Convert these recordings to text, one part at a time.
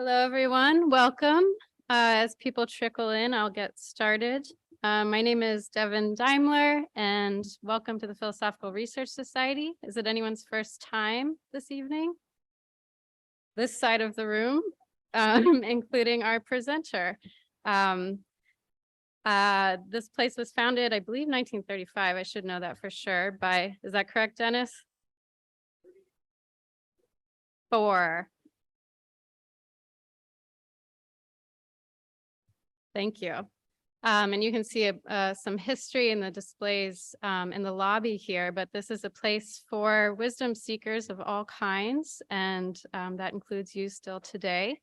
Hello, everyone. Welcome. As people trickle in, I'll get started. My name is Devin Daimler, and welcome to the Philosophical Research Society. Is it anyone's first time this evening? This side of the room, including our presenter. This place was founded, I believe, 1935. I should know that for sure. Is that correct, Dennis? 4. Thank you. And you can see some history in the displays in the lobby here, but this is a place for wisdom seekers of all kinds, and that includes you still today.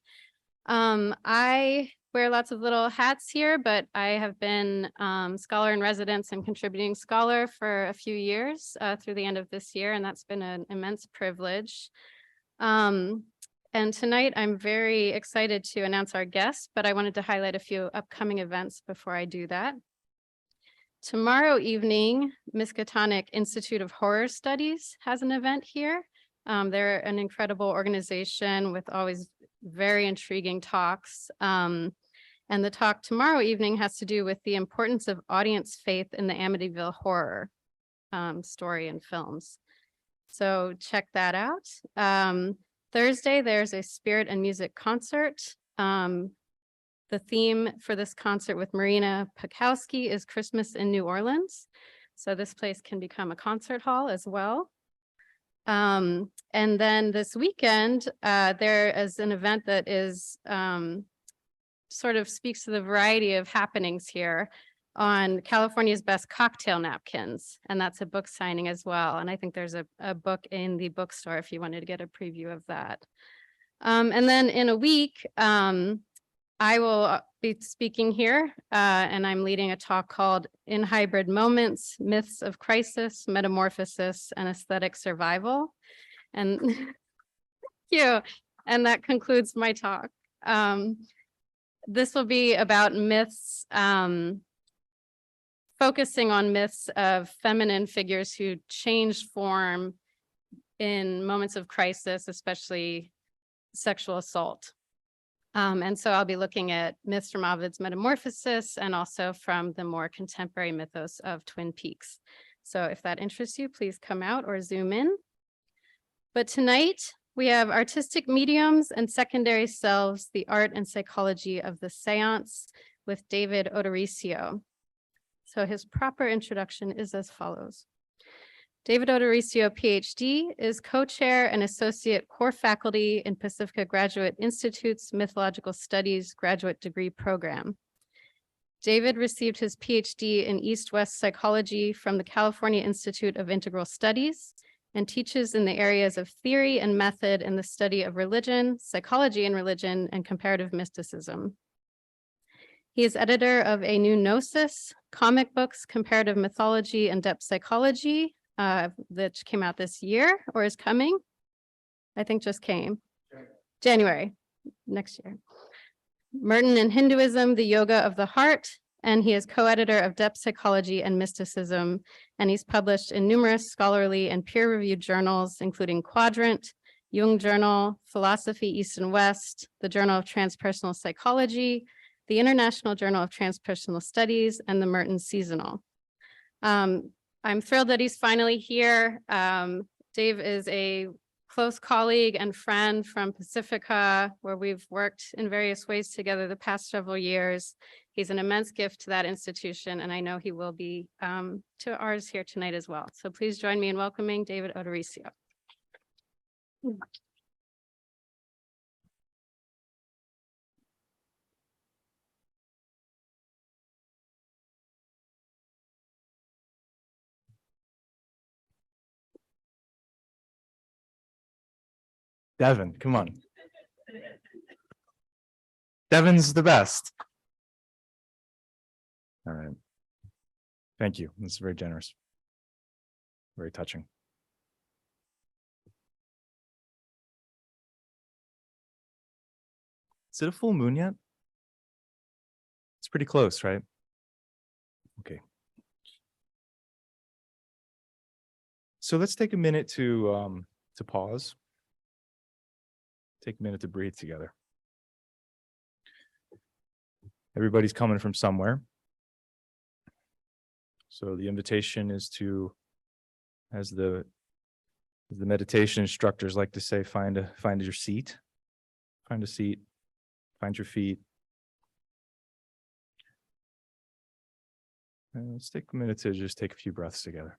I wear lots of little hats here, but I have been scholar in residence and contributing scholar for a few years through the end of this year, and that's been an immense privilege. And tonight I'm very excited to announce our guest, but I wanted to highlight a few upcoming events before I do that. Tomorrow evening, Miskatonic Institute of Horror Studies has an event here. They're an incredible organization with always very intriguing talks. And the talk tomorrow evening has to do with the importance of audience faith in the Amityville horror story and films. So check that out. Thursday, there's a spirit and music concert. The theme for this concert with Marina Pakowski is Christmas in New Orleans. So this place can become a concert hall as well. And then this weekend, there is an event that is sort of speaks to the variety of happenings here on California's best cocktail napkins. And that's a book signing as well. And I think there's a book in the bookstore if you wanted to get a preview of that. And then in a week, I will be speaking here, and I'm leading a talk called In Hybrid Moments, Myths of Crisis, Metamorphosis, and Aesthetic Survival. And thank you. And that concludes my talk. This will be about myths, focusing on myths of feminine figures who change form in moments of crisis, especially sexual assault. And so I'll be looking at myths from Ovid's Metamorphosis and also from the more contemporary mythos of Twin Peaks. So if that interests you, please come out or zoom in. But tonight we have Artistic Mediums and Secondary Selves, the Art and Psychology of the Séance with David Odorisio. So his proper introduction is as follows. David Odorisio, PhD, is co-chair and associate core faculty in Pacifica Graduate Institute's Mythological Studies graduate degree program. David received his PhD in East-West Psychology from the California Institute of Integral Studies and teaches in the areas of theory and method in the study of religion, psychology and religion, and comparative mysticism. He is editor of A New Gnosis, comic books, comparative mythology, and depth psychology, that came out this year or is coming. I think just came. January next year. Merton in Hinduism, the Yoga of the Heart, and he is co-editor of Depth Psychology and Mysticism, and he's published in numerous scholarly and peer-reviewed journals, including Quadrant, Jung Journal, Philosophy East and West, the Journal of Transpersonal Psychology, the International Journal of Transpersonal Studies, and the Merton Seasonal. I'm thrilled that he's finally here. Dave is a close colleague and friend from Pacifica, where we've worked in various ways together the past several years. He's an immense gift to that institution, and I know he will be to ours here tonight as well. So please join me in welcoming David Odorisio. Devin, come on. Devin's the best. All right. Thank you. This is very generous. Very touching. Is it a full moon yet? It's pretty close, right? Okay. So let's take a minute to pause. Take a minute to breathe together. Everybody's coming from somewhere. So the invitation is to, as the meditation instructors like to say, find your seat. Find a seat. Find your feet. And let's take a minute to just take a few breaths together.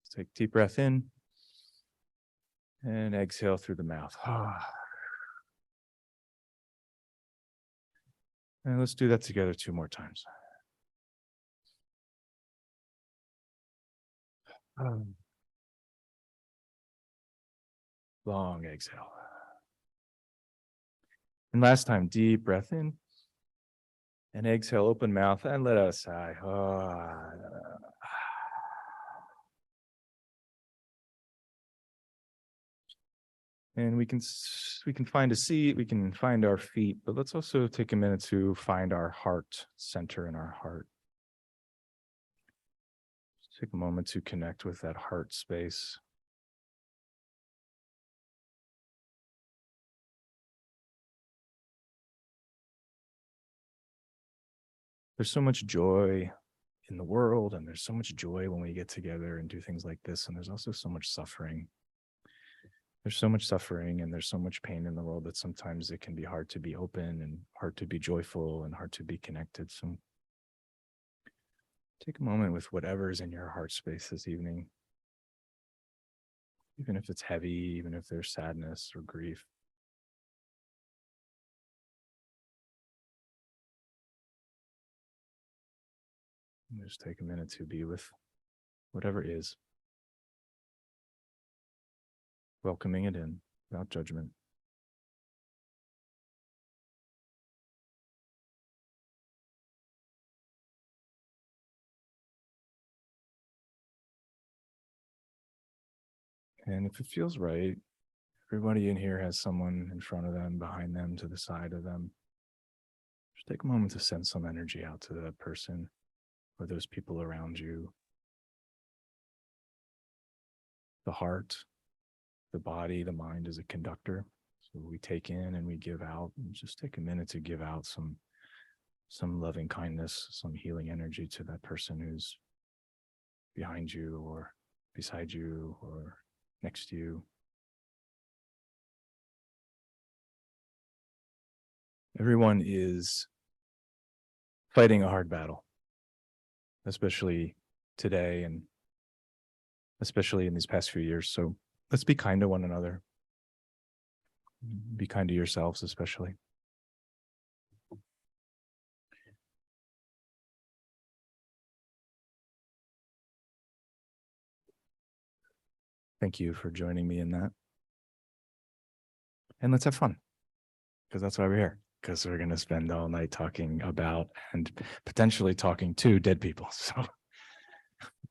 Let's take a deep breath in and exhale through the mouth. And let's do that together 2 more times. Long exhale. And last time, deep breath in and exhale, open mouth, and let us sigh. And we can find a seat, we can find our feet, but let's also take a minute to find our heart center in our heart. Just take a moment to connect with that heart space. There's so much joy in the world, and there's so much joy when we get together and do things like this, and there's also so much suffering. There's so much suffering and there's so much pain in the world that sometimes it can be hard to be open and hard to be joyful and hard to be connected. So take a moment with whatever's in your heart space this evening, even if it's heavy, even if there's sadness or grief. And just take a minute to be with whatever is. Welcoming it in without judgment. And if it feels right, everybody in here has someone in front of them, behind them, to the side of them. Just take a moment to send some energy out to that person or those people around you. The heart, the body, the mind is a conductor. So we take in and we give out. And just take a minute to give out some loving kindness, some healing energy to that person who's behind you or beside you or next to you. Everyone is fighting a hard battle, especially today and especially in these past few years. So let's be kind to one another. Be kind to yourselves, especially. Thank you for joining me in that. And let's have fun, because that's why we're here, because we're going to spend all night talking about and potentially talking to dead people. So,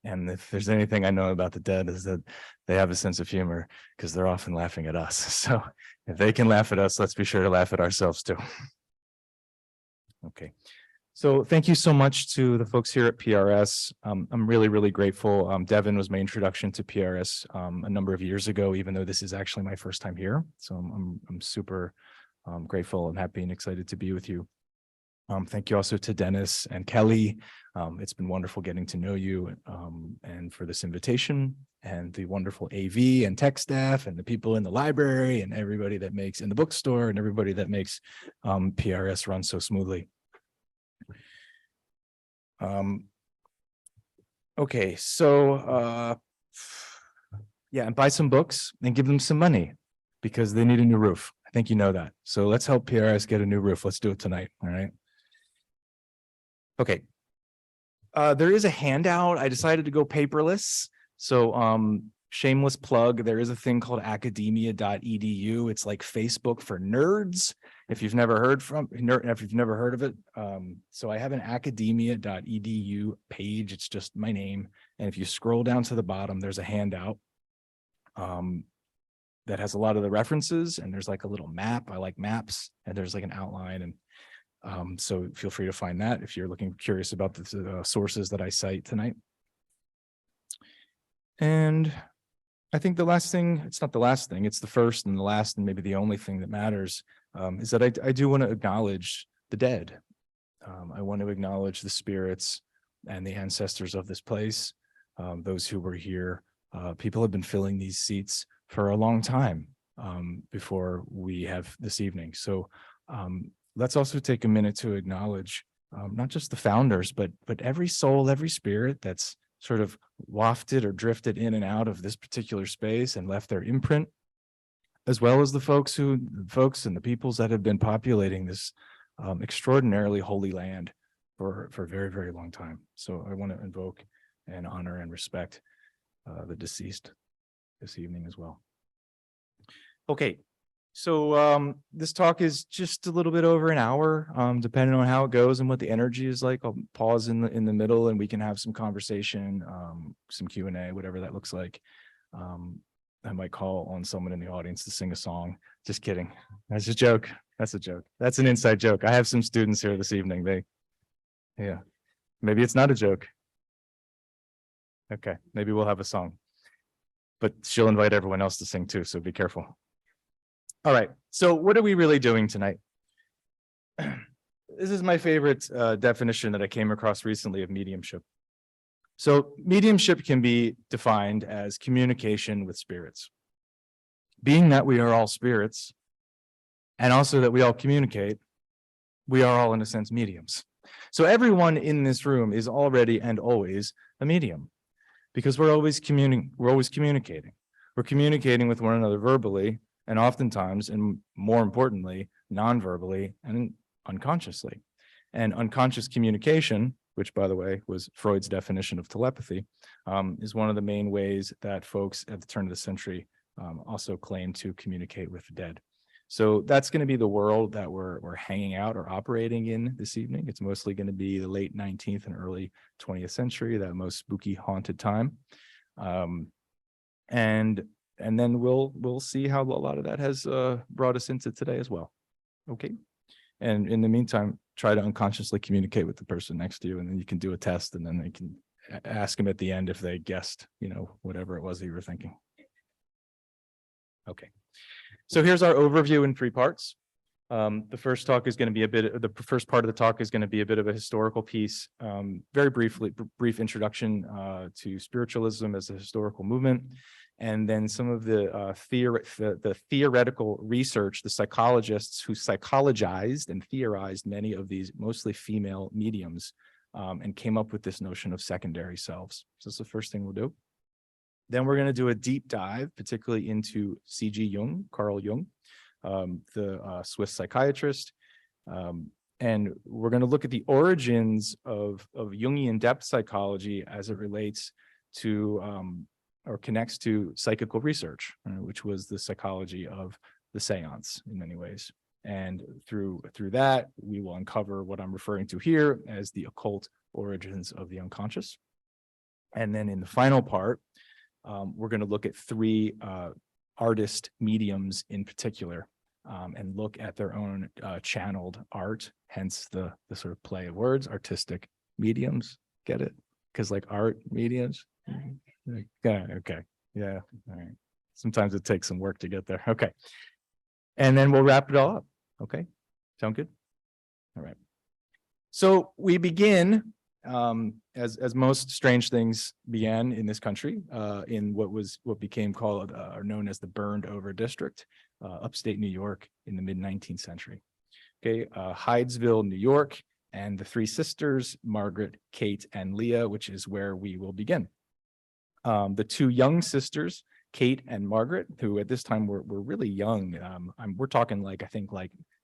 and if there's anything I know about the dead is that they have a sense of humor because they're often laughing at us. So if they can laugh at us, let's be sure to laugh at ourselves too. Okay. So thank you so much to the folks here at PRS. I'm really, really grateful. Devin was my introduction to PRS a number of years ago, even though this is actually my first time here. So I'm super grateful and happy and excited to be with you. Thank you also to Dennis and Kelly. It's been wonderful getting to know you and for this invitation, and the wonderful AV and tech staff and the people in the library and everybody that makes in the bookstore and everybody that makes PRS run so smoothly. Okay, so yeah, and buy some books and give them some money because they need a new roof. I think you know that. So let's help PRS get a new roof. Let's do it tonight. All right. Okay. There is a handout. I decided to go paperless. So shameless plug, there is a thing called academia.edu. It's like Facebook for nerds. If you've never heard of it. So I have an academia.edu page. It's just my name. And if you scroll down to the bottom, there's a handout that has a lot of the references, and there's like a little map. I like maps, and there's like an outline. And so feel free to find that if you're curious about the sources that I cite tonight. And I think the last thing, it's not the last thing, it's the first and the last and maybe the only thing that matters, is that I do want to acknowledge the dead. I want to acknowledge the spirits and the ancestors of this place, those who were here. People have been filling these seats for a long time before we have this evening. So let's also take a minute to acknowledge not just the founders, but every soul, every spirit that's sort of wafted or drifted in and out of this particular space and left their imprint, as well as the folks and the peoples that have been populating this extraordinarily holy land for a very, very long time. So I want to invoke and honor and respect the deceased this evening as well. Okay, so this talk is just a little bit over an hour, depending on how it goes and what the energy is like. I'll pause in the middle and we can have some conversation, some Q&A, whatever that looks like. I might call on someone in the audience to sing a song. Just kidding. That's a joke. That's a joke. That's an inside joke. I have some students here this evening. Yeah, maybe it's not a joke. Okay, maybe we'll have a song, but she'll invite everyone else to sing too, so be careful. All right, so what are we really doing tonight? This is my favorite definition that I came across recently of mediumship. So mediumship can be defined as communication with spirits. Being that we are all spirits, and also that we all communicate, we are all, in a sense, mediums. So everyone in this room is already and always a medium, because we're always communicating. We're communicating with one another verbally, and oftentimes, and more importantly, non-verbally and unconsciously. And unconscious communication, which, by the way, was Freud's definition of telepathy, is one of the main ways that folks at the turn of the century also claim to communicate with the dead. So that's going to be the world that we're hanging out or operating in this evening. It's mostly going to be the late 19th and early 20th century, that most spooky, haunted time. And then we'll see how a lot of that has brought us into today as well. Okay. And in the meantime, try to unconsciously communicate with the person next to you, and then you can do a test, and then they can ask them at the end if they guessed, whatever it was that you were thinking. Okay. So here's our overview in 3 parts. The first talk is going to be the first part of the talk is going to be a bit of a historical piece, very brief introduction to spiritualism as a historical movement, and then some of the theoretical research, the psychologists who psychologized and theorized many of these mostly female mediums, and came up with this notion of secondary selves. So that's the first thing we'll do. Then we're going to do a deep dive, particularly into C.G. Jung, Carl Jung, the Swiss psychiatrist. And we're going to look at the origins of Jungian depth psychology as it relates to or connects to psychical research, which was the psychology of the séance in many ways. And through that, we will uncover what I'm referring to here as the occult origins of the unconscious. And then in the final part, we're going to look at 3 artist mediums in particular, and look at their own channeled art, hence the sort of play of words, artistic mediums. Get it? Because like art mediums. Okay. Yeah. All right. Sometimes it takes some work to get there. Okay. And then we'll wrap it all up. Okay. Sound good? All right. So we begin, as most strange things began in this country, in what became called or known as the burned over district, upstate New York in the mid-19th century. Okay. Hydesville, New York, and the 3 sisters, Margaret, Kate, and Leah, which is where we will begin. The 2 young sisters, Kate and Margaret, who at this time were really young. We're talking I think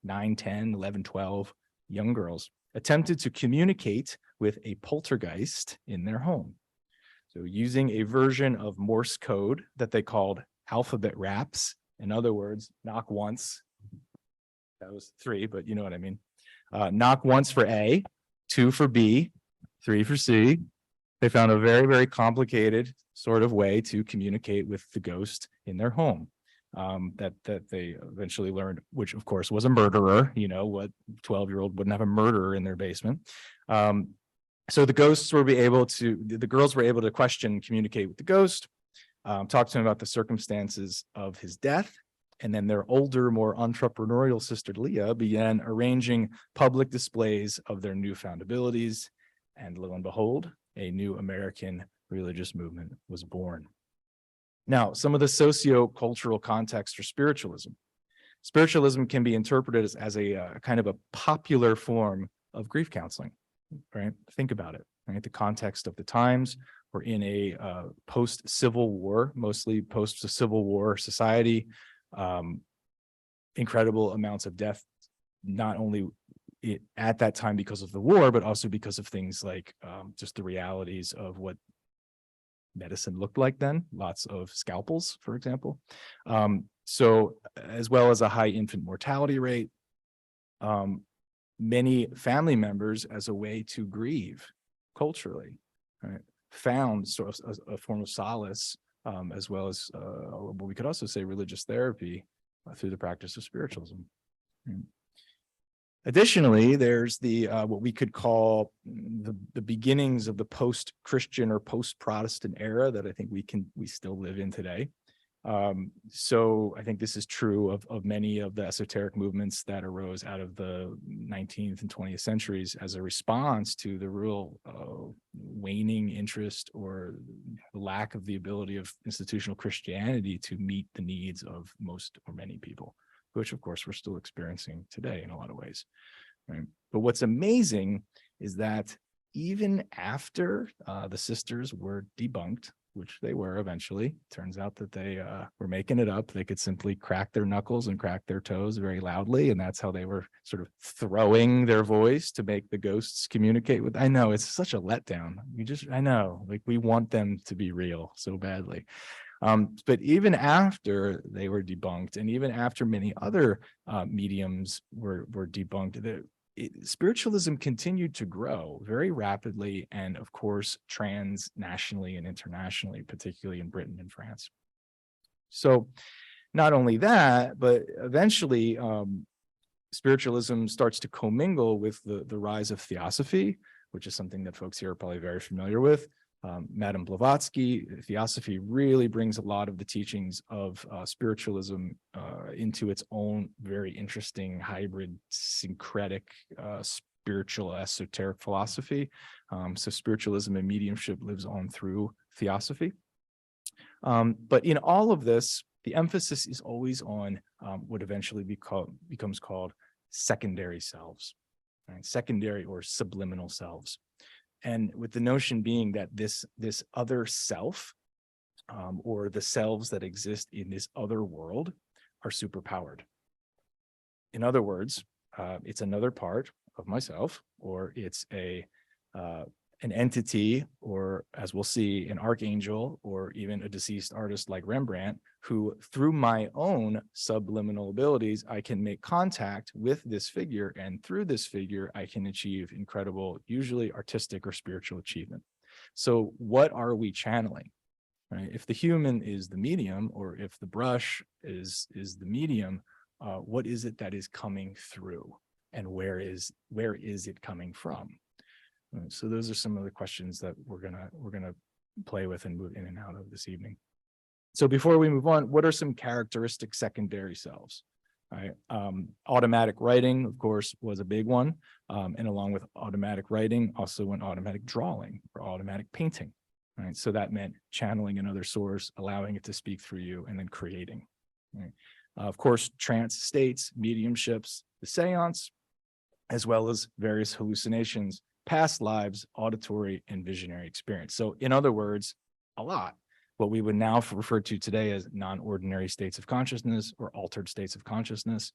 9, 10, 11, 12 young girls, attempted to communicate with a poltergeist in their home. So using a version of Morse code that they called alphabet raps. In other words, knock once. That was 3, but you know what I mean. Knock once for A, 2 for B, 3 for C. They found a very, very complicated sort of way to communicate with the ghost in their home, that they eventually learned, which of course was a murderer. What 12-year-old wouldn't have a murderer in their basement? So the girls were able to communicate with the ghost, talk to him about the circumstances of his death, And then their older, more entrepreneurial sister Leah began arranging public displays of their newfound abilities. And lo and behold, a new American religious movement was born. Now, some of the socio-cultural context for spiritualism. Spiritualism can be interpreted as a kind of a popular form of grief counseling, right? Think about it, right? The context of the times. We're in a post-Civil War, mostly post-Civil War society. Incredible amounts of death, not only at that time because of the war, but also because of things like just the realities of what medicine looked like then, lots of scalpels, for example. So as well as a high infant mortality rate, many family members, as a way to grieve culturally, right, found sort of a form of solace, as well as what we could also say religious therapy through the practice of spiritualism. Additionally, there's the what we could call the beginnings of the post-Christian or post-Protestant era that I think we still live in today. So I think this is true of many of the esoteric movements that arose out of the 19th and 20th centuries as a response to the real waning interest or lack of the ability of institutional Christianity to meet the needs of most or many people, which of course we're still experiencing today in a lot of ways, right? But what's amazing is that even after the sisters were debunked, which they were eventually, turns out that they were making it up. They could simply crack their knuckles and crack their toes very loudly, and that's how they were sort of throwing their voice to make the ghosts communicate with. I know, it's such a letdown. I know, like we want them to be real so badly. But even after they were debunked, and even after many other mediums were debunked, spiritualism continued to grow very rapidly, and of course, transnationally and internationally, particularly in Britain and France. So not only that, but eventually spiritualism starts to commingle with the rise of theosophy, which is something that folks here are probably very familiar with. Madame Blavatsky, theosophy really brings a lot of the teachings of spiritualism into its own very interesting hybrid syncretic spiritual esoteric philosophy. So spiritualism and mediumship lives on through theosophy. But in all of this, the emphasis is always on what eventually becomes called secondary selves, right? Secondary or subliminal selves. And with the notion being that this other self, or the selves that exist in this other world, are superpowered. In other words, it's another part of myself, or it's an entity, or as we'll see, an archangel, or even a deceased artist like Rembrandt, who through my own subliminal abilities, I can make contact with this figure, and through this figure, I can achieve incredible, usually artistic or spiritual achievement. So what are we channeling? Right? If the human is the medium, or if the brush is the medium, what is it that is coming through, and where is it coming from? So those are some of the questions that we're gonna play with and move in and out of this evening. So before we move on, what are some characteristic secondary selves? Right? Automatic writing, of course, was a big one, and along with automatic writing, also went automatic drawing or automatic painting. Right? So that meant channeling another source, allowing it to speak through you, and then creating. Right? Of course, trance states, mediumships, the séance, as well as various hallucinations, past lives, auditory, and visionary experience. So in other words, a lot. What we would now refer to today as non-ordinary states of consciousness or altered states of consciousness.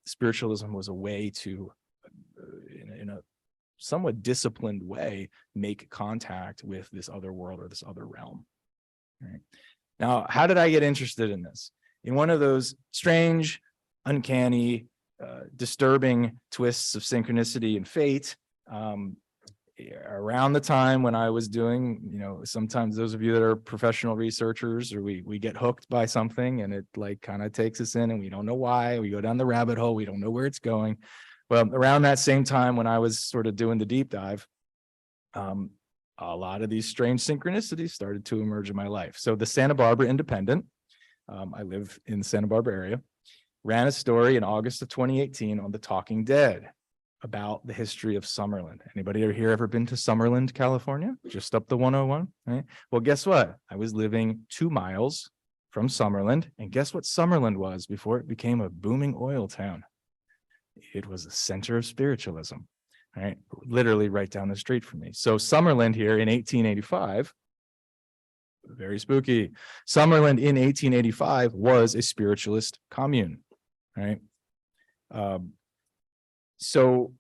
Spiritualism was a way to, in a somewhat disciplined way, make contact with this other world or this other realm. Right? Now, how did I get interested in this? In one of those strange, uncanny, disturbing twists of synchronicity and fate, around the time when I was doing, sometimes those of you that are professional researchers, or we get hooked by something and it like kind of takes us in and we don't know why, we go down the rabbit hole, we don't know where it's going. Well, around that same time when I was sort of doing the deep dive, a lot of these strange synchronicities started to emerge in my life. So the Santa Barbara Independent I live in the Santa Barbara area, ran a story in August of 2018 on The Talking Dead about the history of Summerlin. Anybody here ever been to Summerlin, California? Just up the 101, right? Well, guess what? I was living 2 miles from Summerlin, and guess what Summerlin was before it became a booming oil town? It was the center of spiritualism, right? Literally right down the street from me. So Summerlin here in 1885, very spooky. Summerlin in 1885 was a spiritualist commune, right? So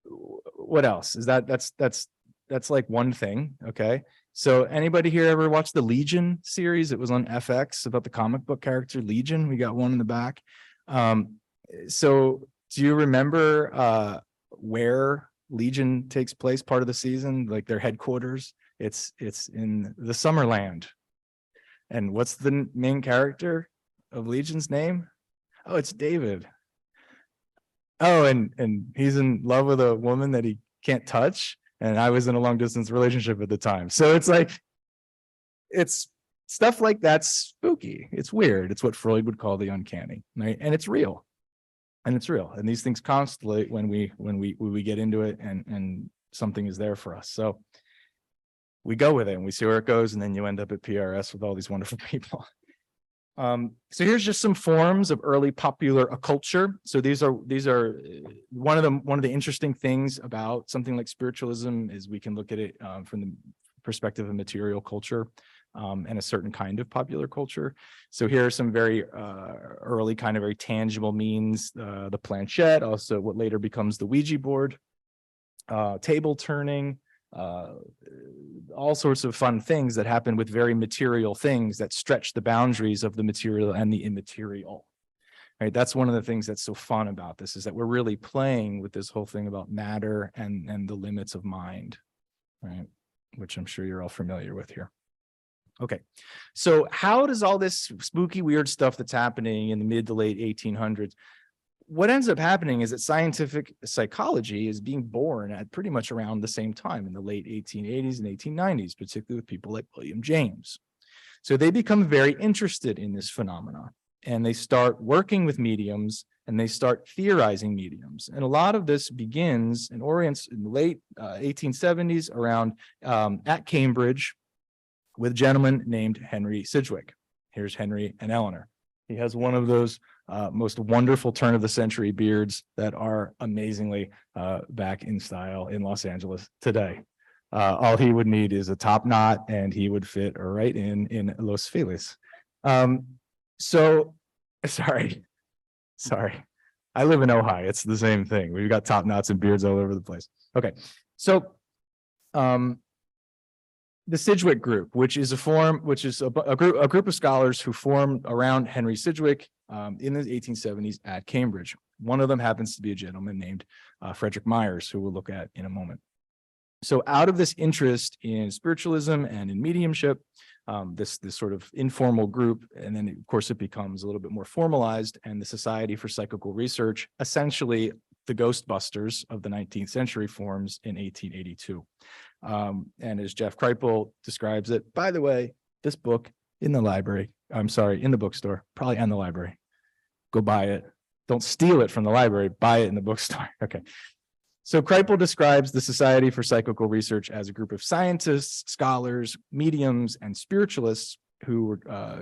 what else is that's like one thing. Okay. So anybody here ever watched the Legion series? It was on FX about the comic book character Legion. We got one in the back. So do you remember where Legion takes place part of the season, like their headquarters? It's in the Summerland. And what's the main character of Legion's name? Oh, it's David. Oh, and he's in love with a woman that he can't touch. And I was in a long distance relationship at the time. So it's like, it's stuff like that's spooky. It's weird. It's what Freud would call the uncanny, right? And it's real. And it's real. And these things constellate when we get into it and something is there for us. So we go with it and we see where it goes. And then you end up at PRS with all these wonderful people. So here's just some forms of early popular occulture. So these are one of the interesting things about something like spiritualism is we can look at it from the perspective of material culture and a certain kind of popular culture. So here are some very early kind of very tangible means, the planchette, also what later becomes the Ouija board, table turning, all sorts of fun things that happen with very material things that stretch the boundaries of the material and the immaterial. Right? That's one of the things that's so fun about this, is that we're really playing with this whole thing about matter and the limits of mind, right? Which I'm sure you're all familiar with here. Okay, so how does all this spooky, weird stuff that's happening in the mid to late 1800s, what ends up happening is that scientific psychology is being born at pretty much around the same time in the late 1880s and 1890s, particularly with people like William James. So they become very interested in this phenomenon, and they start working with mediums and they start theorizing mediums. And a lot of this begins and orients in the late 1870s around at Cambridge with a gentleman named Henry Sidgwick. Here's Henry and Eleanor. He has one of those most wonderful turn of the century beards that are amazingly back in style in Los Angeles today. All he would need is a top knot and he would fit right in Los Feliz. So sorry. I live in Ojai. It's the same thing. We've got top knots and beards all over the place. Okay. So the Sidgwick group, which is a group of scholars who formed around Henry Sidgwick in the 1870s at Cambridge. One of them happens to be a gentleman named Frederic Myers, who we'll look at in a moment. So out of this interest in spiritualism and in mediumship, this sort of informal group, and then of course it becomes a little bit more formalized, and the Society for Psychical Research, essentially the Ghostbusters of the 19th century, forms in 1882. And as Jeff Kripal describes it, by the way, this book in the bookstore, probably in the library. Go buy it. Don't steal it from the library, buy it in the bookstore. Okay. So Kripal describes the Society for Psychical Research as a group of scientists, scholars, mediums, and spiritualists who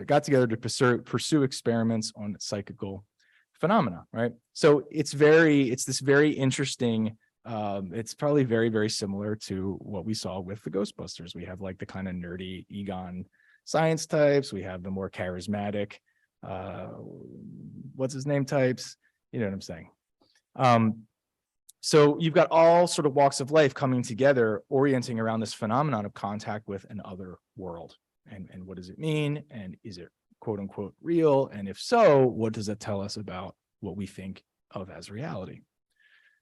got together to pursue experiments on psychical phenomena, right? So it's this very interesting, it's probably very, very similar to what we saw with the Ghostbusters. We have like the kind of nerdy Egon science types. We have the more charismatic, what's his name types. You know what I'm saying? So you've got all sort of walks of life coming together, orienting around this phenomenon of contact with an other world. And what does it mean? And is it quote unquote real? And if so, what does that tell us about what we think of as reality?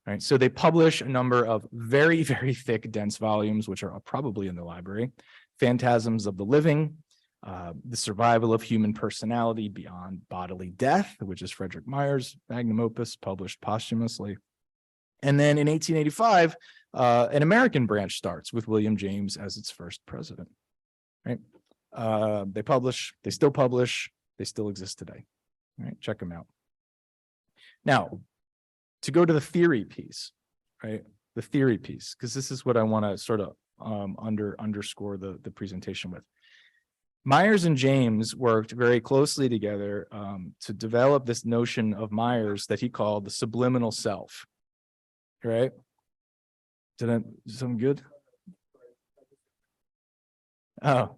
All right, so they publish a number of very, very thick, dense volumes, which are probably in the library. Phantasms of the Living, The Survival of Human Personality Beyond Bodily Death, which is Frederic Myers' magnum opus, published posthumously. And then in 1885, an American branch starts with William James as its first president. Right? They still publish They still exist today. All right, check them out. Now, to go to the theory piece, right? The theory piece, because this is what I want to sort of underscore the presentation with. Myers and James worked very closely together to develop this notion of Myers that he called the subliminal self. Right? Did I sound good? Oh,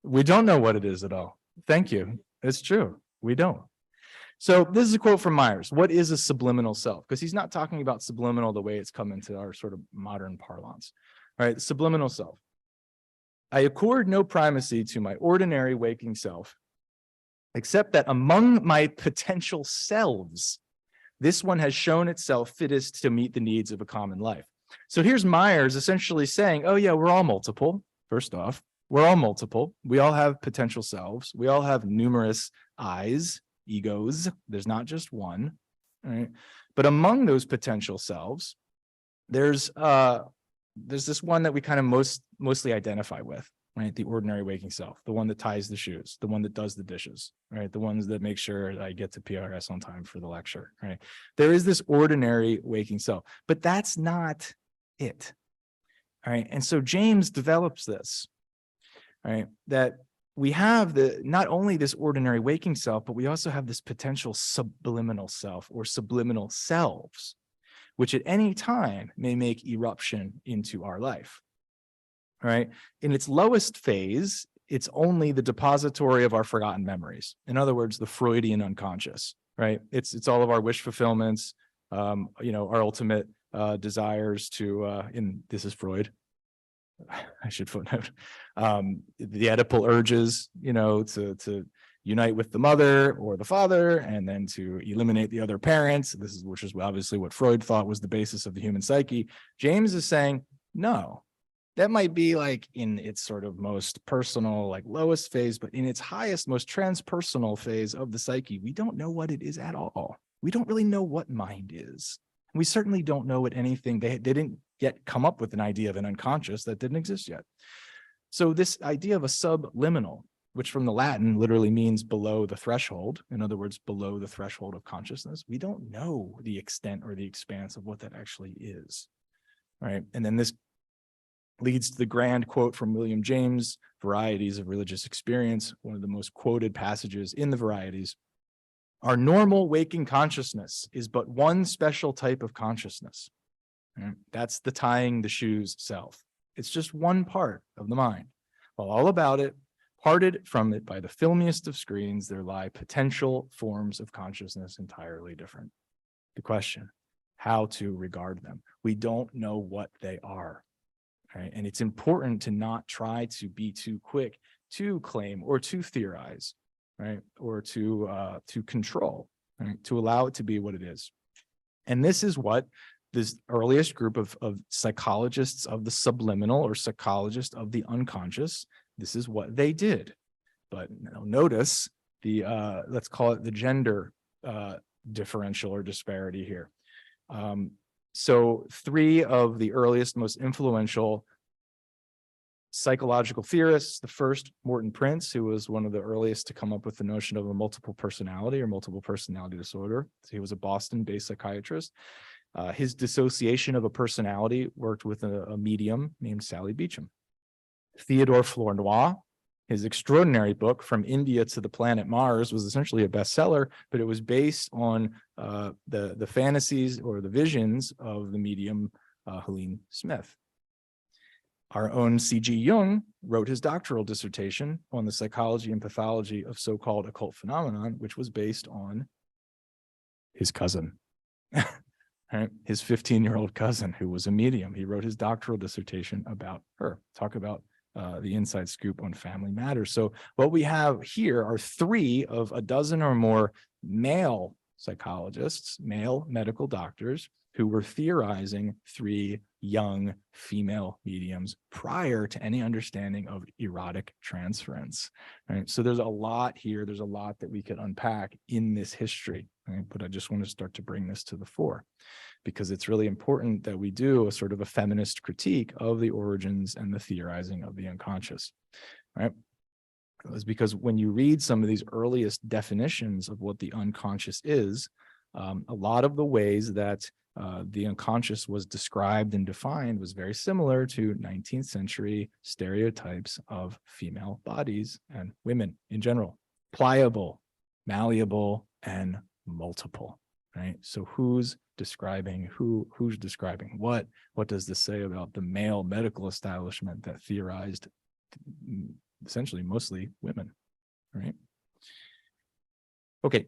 we don't know what it is at all. Thank you. It's true. We don't. So this is a quote from Myers. What is a subliminal self? Because he's not talking about subliminal the way it's come into our sort of modern parlance. All right, subliminal self. I accord no primacy to my ordinary waking self, except that among my potential selves, this one has shown itself fittest to meet the needs of a common life. So here's Myers essentially saying, oh yeah, we're all multiple. First off, we're all multiple. We all have potential selves. We all have numerous I's, egos. There's not just one, right? But among those potential selves, there's this one that we kind of mostly identify with, right? The ordinary waking self, the one that ties the shoes, the one that does the dishes, right? The ones that make sure I get to PRS on time for the lecture, right? There is this ordinary waking self, but that's not it, all right? And so James develops this, right? That we have not only this ordinary waking self, but we also have this potential subliminal self or subliminal selves, which at any time may make eruption into our life, right? In its lowest phase, it's only the depository of our forgotten memories. In other words, the Freudian unconscious, right? It's all of our wish fulfillments, our ultimate desires to, this is Freud, I should footnote, the Oedipal urges, to unite with the mother or the father, and then to eliminate the other parents. Which is obviously what Freud thought was the basis of the human psyche. James is saying, no, that might be like in its sort of most personal, like lowest phase, but in its highest, most transpersonal phase of the psyche, we don't know what it is at all. We don't really know what mind is. We certainly don't know what anything, they didn't yet come up with an idea of an unconscious that didn't exist yet. So this idea of a subliminal, which from the Latin literally means below the threshold, in other words, below the threshold of consciousness, we don't know the extent or the expanse of what that actually is, right? And then this leads to the grand quote from William James, Varieties of Religious Experience, one of the most quoted passages in the Varieties. Our normal waking consciousness is but one special type of consciousness. Right? That's the tying the shoes self. It's just one part of the mind. While all about it, parted from it by the filmiest of screens, there lie potential forms of consciousness entirely different. The question, how to regard them. We don't know what they are. Right? And it's important to not try to be too quick to claim or to theorize, right? Or to control, right? To allow it to be what it is. And this is what this earliest group of psychologists of the subliminal or psychologists of the unconscious, this is what they did. But notice the, let's call it the gender differential or disparity here. So three of the earliest, most influential psychological theorists, the first, Morton Prince, who was one of the earliest to come up with the notion of a multiple personality or multiple personality disorder. So he was a Boston-based psychiatrist. His dissociation of a personality worked with a medium named Sally Beecham. Theodore Flournoy, his extraordinary book, From India to the Planet Mars, was essentially a bestseller, but it was based on the fantasies or the visions of the medium Helene Smith. Our own C.G. Jung wrote his doctoral dissertation on the psychology and pathology of so-called occult phenomenon, which was based on his cousin, right? His 15-year-old cousin, who was a medium. He wrote his doctoral dissertation about her. Talk about the inside scoop on family matters. So what we have here are three of a dozen or more male psychologists, male medical doctors, who were theorizing three young female mediums prior to any understanding of erotic transference. Right? So there's a lot here. There's a lot that we could unpack in this history. Right? But I just want to start to bring this to the fore, because it's really important that we do a sort of a feminist critique of the origins and the theorizing of the unconscious. Right? is because when you read some of these earliest definitions of what the unconscious is, a lot of the ways that the unconscious was described and defined was very similar to 19th century stereotypes of female bodies and women in general: pliable, malleable, and multiple, right? So who's describing who's describing what? What does this say about the male medical establishment that theorized essentially mostly women, right? Okay.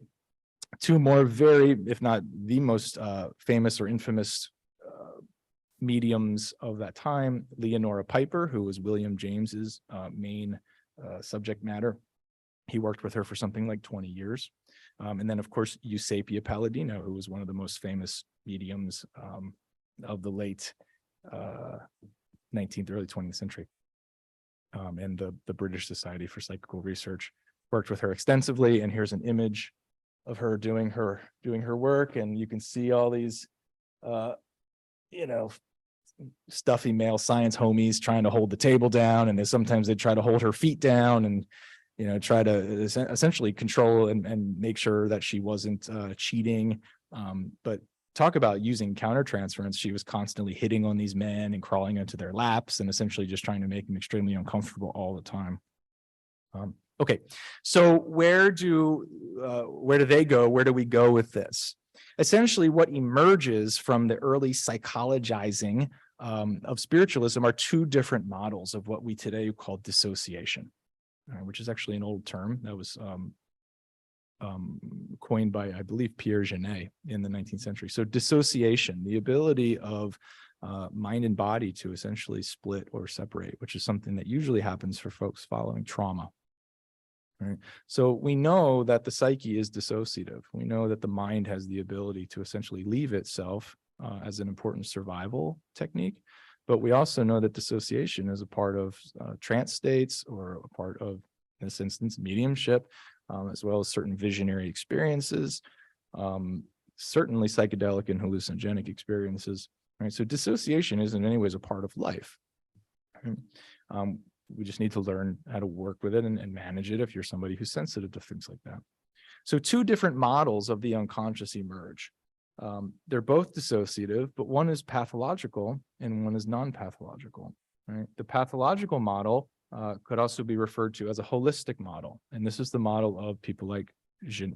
Two more very, if not the most famous or infamous mediums of that time: Leonora Piper, who was William James's main subject matter. He worked with her for something like 20 years. And then, of course, Eusapia Palladino, who was one of the most famous mediums of the late 19th, early 20th century. And the British Society for Psychical Research worked with her extensively. And here's an image of her doing her work, and you can see all these stuffy male science homies trying to hold the table down, and sometimes they try to hold her feet down and try to essentially control and make sure that she wasn't cheating. But talk about using countertransference. She was constantly hitting on these men and crawling into their laps and essentially just trying to make them extremely uncomfortable all the time. Okay, so where do they go? Where do we go with this? Essentially, what emerges from the early psychologizing of spiritualism are two different models of what we today call dissociation, which is actually an old term that was coined by, I believe, Pierre Genet in the 19th century. So dissociation, the ability of mind and body to essentially split or separate, which is something that usually happens for folks following trauma. Right. So we know that the psyche is dissociative. We know that the mind has the ability to essentially leave itself as an important survival technique. But we also know that dissociation is a part of trance states, or a part of, in this instance, mediumship, as well as certain visionary experiences, certainly psychedelic and hallucinogenic experiences. Right. So dissociation isn't in any ways a part of life. Right? We just need to learn how to work with it and manage it if you're somebody who's sensitive to things like that. So two different models of the unconscious emerge. They're both dissociative, but one is pathological and one is non-pathological. Right? The pathological model could also be referred to as a holistic model. And this is the model of people like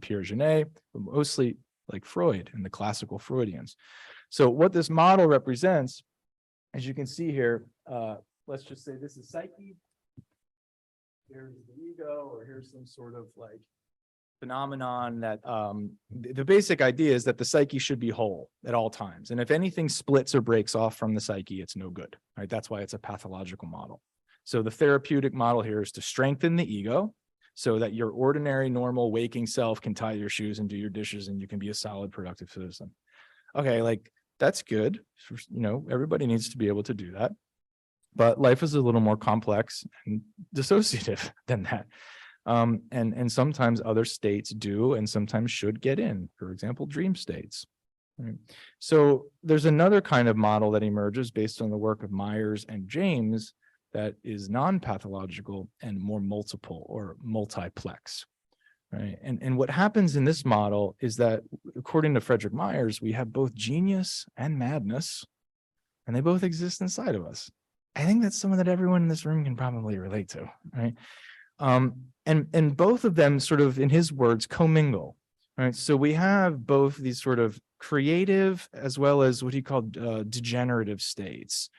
Pierre Genet, but mostly like Freud and the classical Freudians. So what this model represents, as you can see here, let's just say this is psyche. Here's the ego, or here's some sort of like phenomenon that the basic idea is that the psyche should be whole at all times. And if anything splits or breaks off from the psyche, it's no good. Right? That's why it's a pathological model. So the therapeutic model here is to strengthen the ego so that your ordinary, normal, waking self can tie your shoes and do your dishes, and you can be a solid, productive citizen. Okay, like that's good. Everybody needs to be able to do that. But life is a little more complex and dissociative than that. And sometimes other states do and sometimes should get in, for example, dream states. Right? So there's another kind of model that emerges based on the work of Myers and James that is non-pathological and more multiple or multiplex. Right? And what happens in this model is that, according to Frederic Myers, we have both genius and madness, and they both exist inside of us. I think that's something that everyone in this room can probably relate to, right? And both of them sort of, in his words, commingle, right? So we have both these sort of creative as well as what he called degenerative states,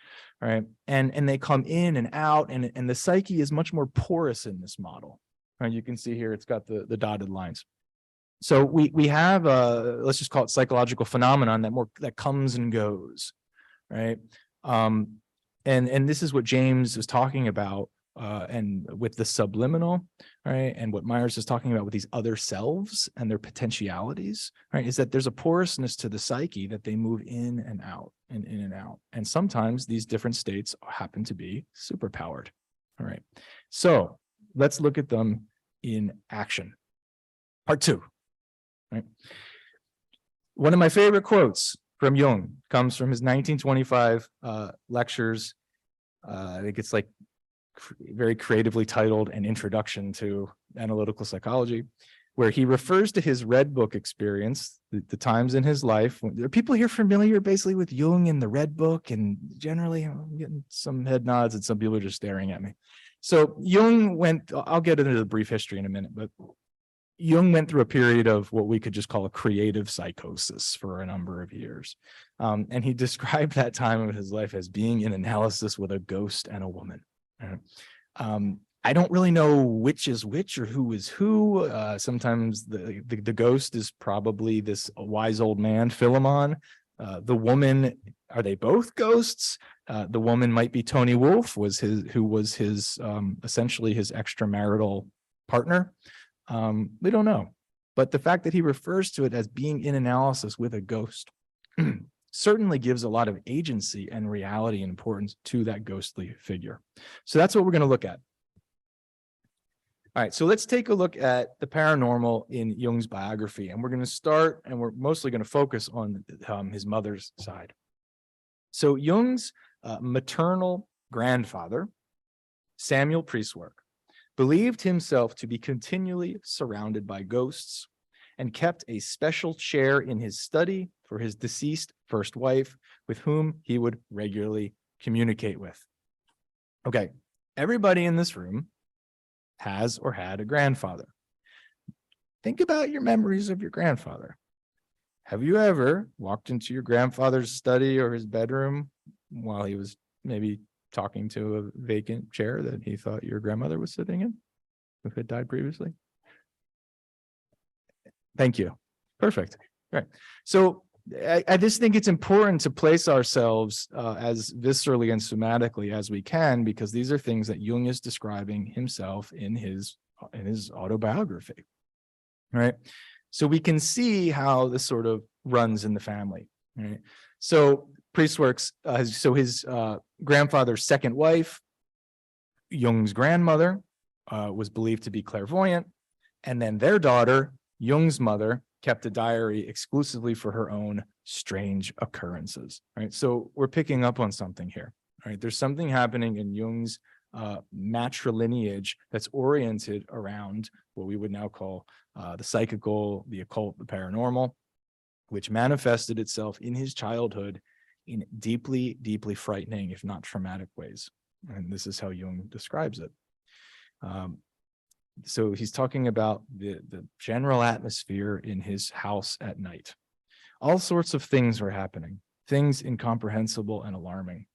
right? And they come in and out, and the psyche is much more porous in this model, right? You can see here it's got the dotted lines. So we have let's just call it psychological phenomenon that comes and goes, right? And this is what James was talking about, and with the subliminal, right? And what Myers is talking about with these other selves and their potentialities, right? Is that there's a porousness to the psyche that they move in and out and in and out. And sometimes these different states happen to be superpowered. All right. So let's look at them in action. Part 2, right? One of my favorite quotes from Jung comes from his 1925 lectures. I think it's like very creatively titled An Introduction to Analytical Psychology, where he refers to his Red Book experience, the times in his life. Are people here familiar basically with Jung and the Red Book? And generally, I'm getting some head nods and some people are just staring at me. So Jung I'll get into the brief history in a minute, but Jung went through a period of what we could just call a creative psychosis for a number of years. And he described that time of his life as being in analysis with a ghost and a woman. I don't really know which is which or who is who. Sometimes the ghost is probably this wise old man, Philemon. The woman, are they both ghosts? The woman might be Tony Wolff, who was his essentially his extramarital partner. We don't know. But the fact that he refers to it as being in analysis with a ghost certainly gives a lot of agency and reality and importance to that ghostly figure. So that's what we're going to look at. All right, so let's take a look at the paranormal in Jung's biography. And we're going to start, and we're mostly going to focus on his mother's side. So Jung's maternal grandfather, Samuel Priestwerk, believed himself to be continually surrounded by ghosts and kept a special chair in his study for his deceased first wife, with whom he would regularly communicate with. Okay, everybody in this room has or had a grandfather. Think about your memories of your grandfather. Have you ever walked into your grandfather's study or his bedroom while he was maybe talking to a vacant chair that he thought your grandmother was sitting in, who had died previously? Thank you. Perfect. All right. So I just think it's important to place ourselves as viscerally and somatically as we can, because these are things that Jung is describing himself in his autobiography. Right. So we can see how this sort of runs in the family. Right. So Priestwerk's, his grandfather's second wife, Jung's grandmother, was believed to be clairvoyant, and then their daughter, Jung's mother, kept a diary exclusively for her own strange occurrences. Right, so we're picking up on something here. Right, there's something happening in Jung's matrilineage that's oriented around what we would now call the psychical, the occult, the paranormal, which manifested itself in his childhood in deeply, deeply frightening, if not traumatic ways. And this is how Jung describes it. So he's talking about the general atmosphere in his house at night. All sorts of things were happening, things incomprehensible and alarming.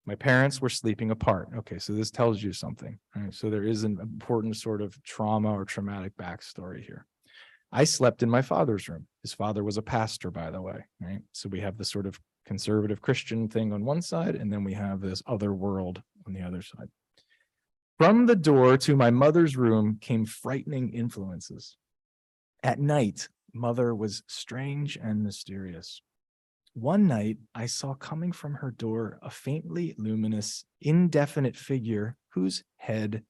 My parents were sleeping apart. Okay, so this tells you something. Right? So there is an important sort of trauma or traumatic backstory here. I slept in my father's room. His father was a pastor, by the way. Right? So we have this sort of conservative Christian thing on one side, and then we have this other world on the other side. From the door to my mother's room came frightening influences. At night, mother was strange and mysterious. One night, I saw coming from her door a faintly luminous, indefinite figure whose head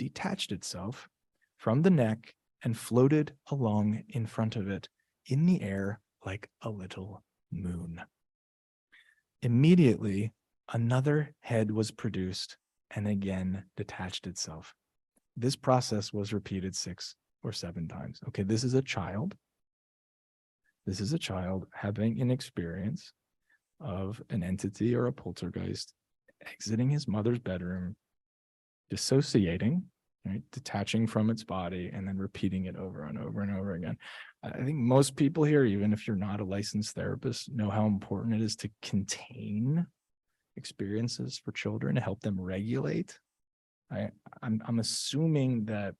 detached itself from the neck and floated along in front of it in the air like a little moon. Immediately, another head was produced and again detached itself. This process was repeated 6 or 7 times. Okay, this is a child. This is a child having an experience of an entity or a poltergeist exiting his mother's bedroom, dissociating, right, detaching from its body, and then repeating it over and over and over again. I think most people here, even if you're not a licensed therapist, know how important it is to contain experiences for children, to help them regulate. I'm assuming that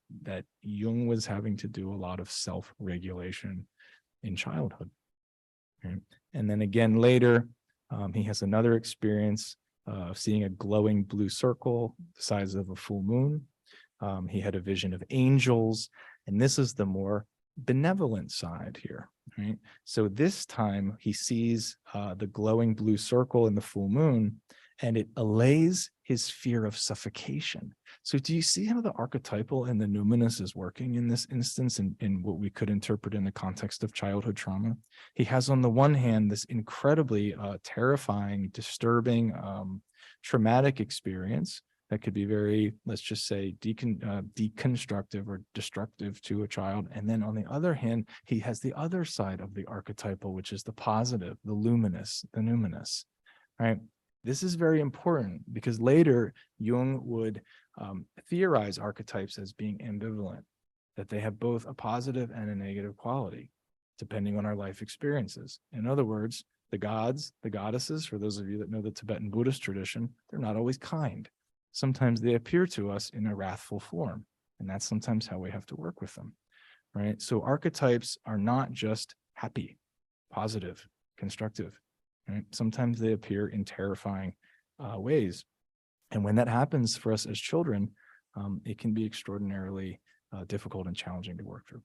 Jung was having to do a lot of self-regulation in childhood. Right? And then again later, he has another experience of seeing a glowing blue circle the size of a full moon. He had a vision of angels, and this is the more benevolent side here. Right? So this time he sees the glowing blue circle in the full moon, and it allays his fear of suffocation. So do you see how the archetypal and the numinous is working in this instance in what we could interpret in the context of childhood trauma? He has on the one hand this incredibly terrifying, disturbing, traumatic experience that could be very, let's just say, deconstructive or destructive to a child. And then on the other hand, he has the other side of the archetypal, which is the positive, the luminous, the numinous, right? This is very important because later Jung would theorize archetypes as being ambivalent, that they have both a positive and a negative quality, depending on our life experiences. In other words, the gods, the goddesses, for those of you that know the Tibetan Buddhist tradition, they're not always kind. Sometimes they appear to us in a wrathful form, and that's sometimes how we have to work with them, right? So archetypes are not just happy, positive, constructive, right? Sometimes they appear in terrifying ways. And when that happens for us as children, it can be extraordinarily difficult and challenging to work through.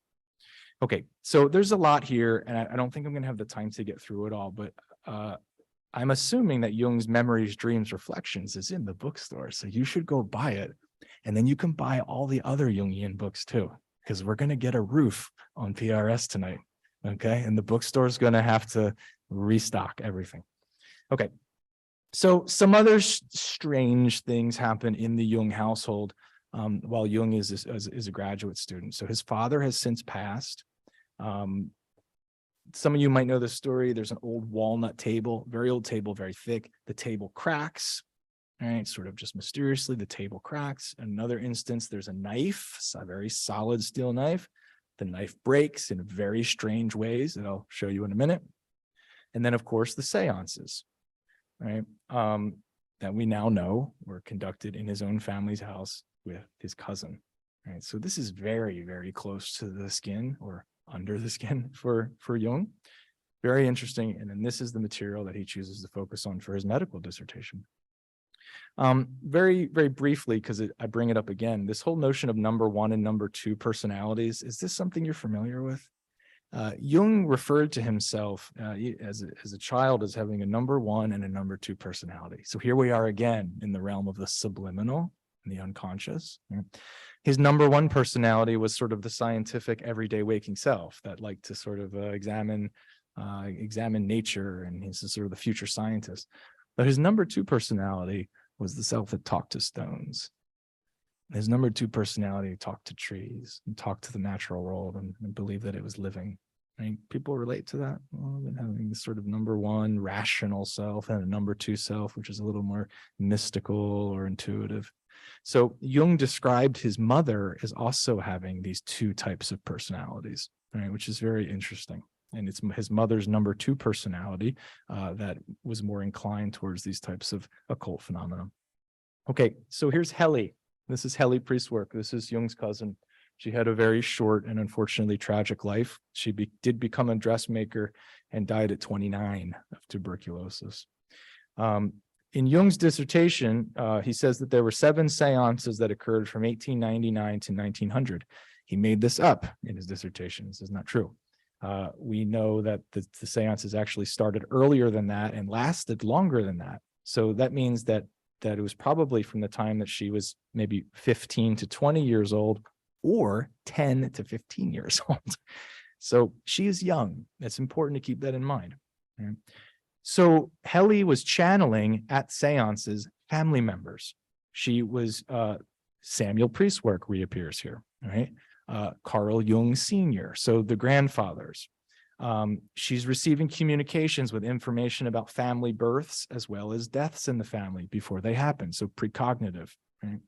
Okay, so there's a lot here, and I don't think I'm going to have the time to get through it all, but I'm assuming that Jung's Memories, Dreams, Reflections is in the bookstore, so you should go buy it. And then you can buy all the other Jungian books too, because we're going to get a roof on PRS tonight, okay? And the bookstore is going to have to restock everything. Okay, so some other strange things happen in the Jung household while Jung is a graduate student. So his father has since passed. Some of you might know this story. There's an old walnut table, very old table, very thick. The table cracks, right? Sort of just mysteriously, the table cracks. In another instance, there's a knife, a very solid steel knife. The knife breaks in very strange ways that I'll show you in a minute. And then, of course, the séances, right? That we now know were conducted in his own family's house with his cousin, right? So this is very, very close to the skin or under the skin for Jung. Very interesting. And then this is the material that he chooses to focus on for his medical dissertation. Very, very briefly, because I bring it up again, this whole notion of number one and number two personalities, is this something you're familiar with? Jung referred to himself as a child as having a number one and a number two personality. So here we are again in the realm of the subliminal and the unconscious. His number one personality was sort of the scientific, everyday waking self that liked to sort of examine nature, and he's sort of the future scientist. But his number two personality was the self that talked to stones. His number two personality talked to trees and talked to the natural world and believed that it was living. I mean, people relate to that. Well, having this sort of number one rational self and a number two self, which is a little more mystical or intuitive. So Jung described his mother as also having these two types of personalities, right, which is very interesting. And it's his mother's number two personality that was more inclined towards these types of occult phenomena. Okay, so here's Helle. This is Helle Priestwork. This is Jung's cousin. She had a very short and unfortunately tragic life. She did become a dressmaker and died at 29 of tuberculosis. In Jung's dissertation, he says that there were 7 séances that occurred from 1899 to 1900. He made this up in his dissertation. This is not true. We know that the séances actually started earlier than that and lasted longer than that. So that means that it was probably from the time that she was maybe 15 to 20 years old or 10 to 15 years old. So she is young. It's important to keep that in mind. Right? So Helle was channeling at séances family members. She was Samuel Priestwork reappears here, right? Carl Jung Sr., so the grandfathers. She's receiving communications with information about family births as well as deaths in the family before they happen, so precognitive. Right?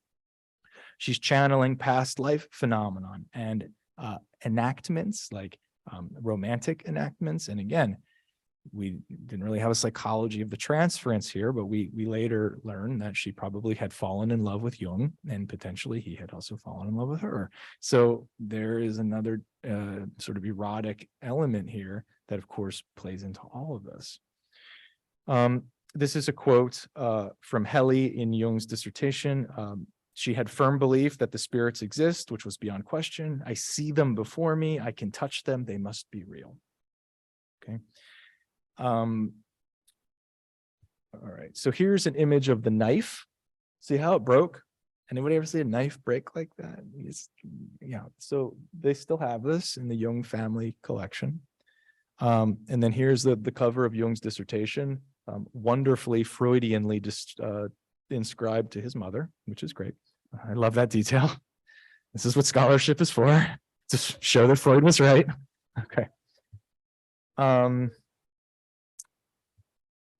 She's channeling past life phenomenon and enactments, like romantic enactments. And again, we didn't really have a psychology of the transference here, but we later learned that she probably had fallen in love with Jung, and potentially he had also fallen in love with her. So there is another sort of erotic element here that, of course, plays into all of this. This is a quote from Helle in Jung's dissertation. She had firm belief that the spirits exist, which was beyond question. I see them before me. I can touch them. They must be real. Okay. All right, so here's an image of the knife. See how it broke? Anybody ever see a knife break like that? Yeah, so they still have this in the Jung family collection. And then here's the cover of Jung's dissertation, wonderfully Freudianly inscribed to his mother, which is great. I love that detail. This is what scholarship is for, to show that Freud was right. Okay.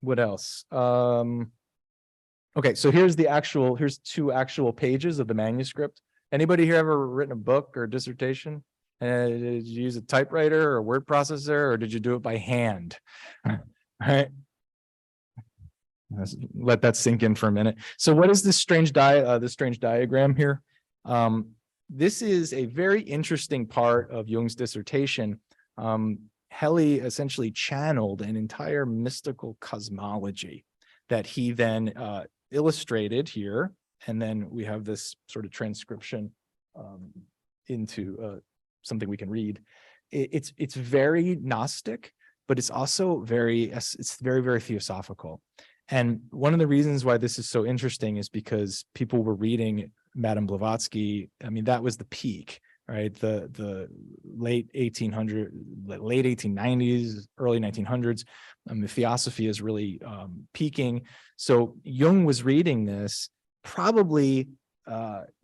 What else? Okay, so here's two actual pages of the manuscript. Anybody here ever written a book or dissertation? Did you use a typewriter or a word processor, or did you do it by hand? All right. Let's let that sink in for a minute. So what is this strange diagram here? This is a very interesting part of Jung's dissertation. Helle essentially channeled an entire mystical cosmology that he then illustrated here. And then we have this sort of transcription into something we can read. It's very Gnostic, but it's also very theosophical. And one of the reasons why this is so interesting is because people were reading Madame Blavatsky. I mean, that was the peak, right? The late 1890s, early 1900s. The theosophy is really peaking. So Jung was reading this, probably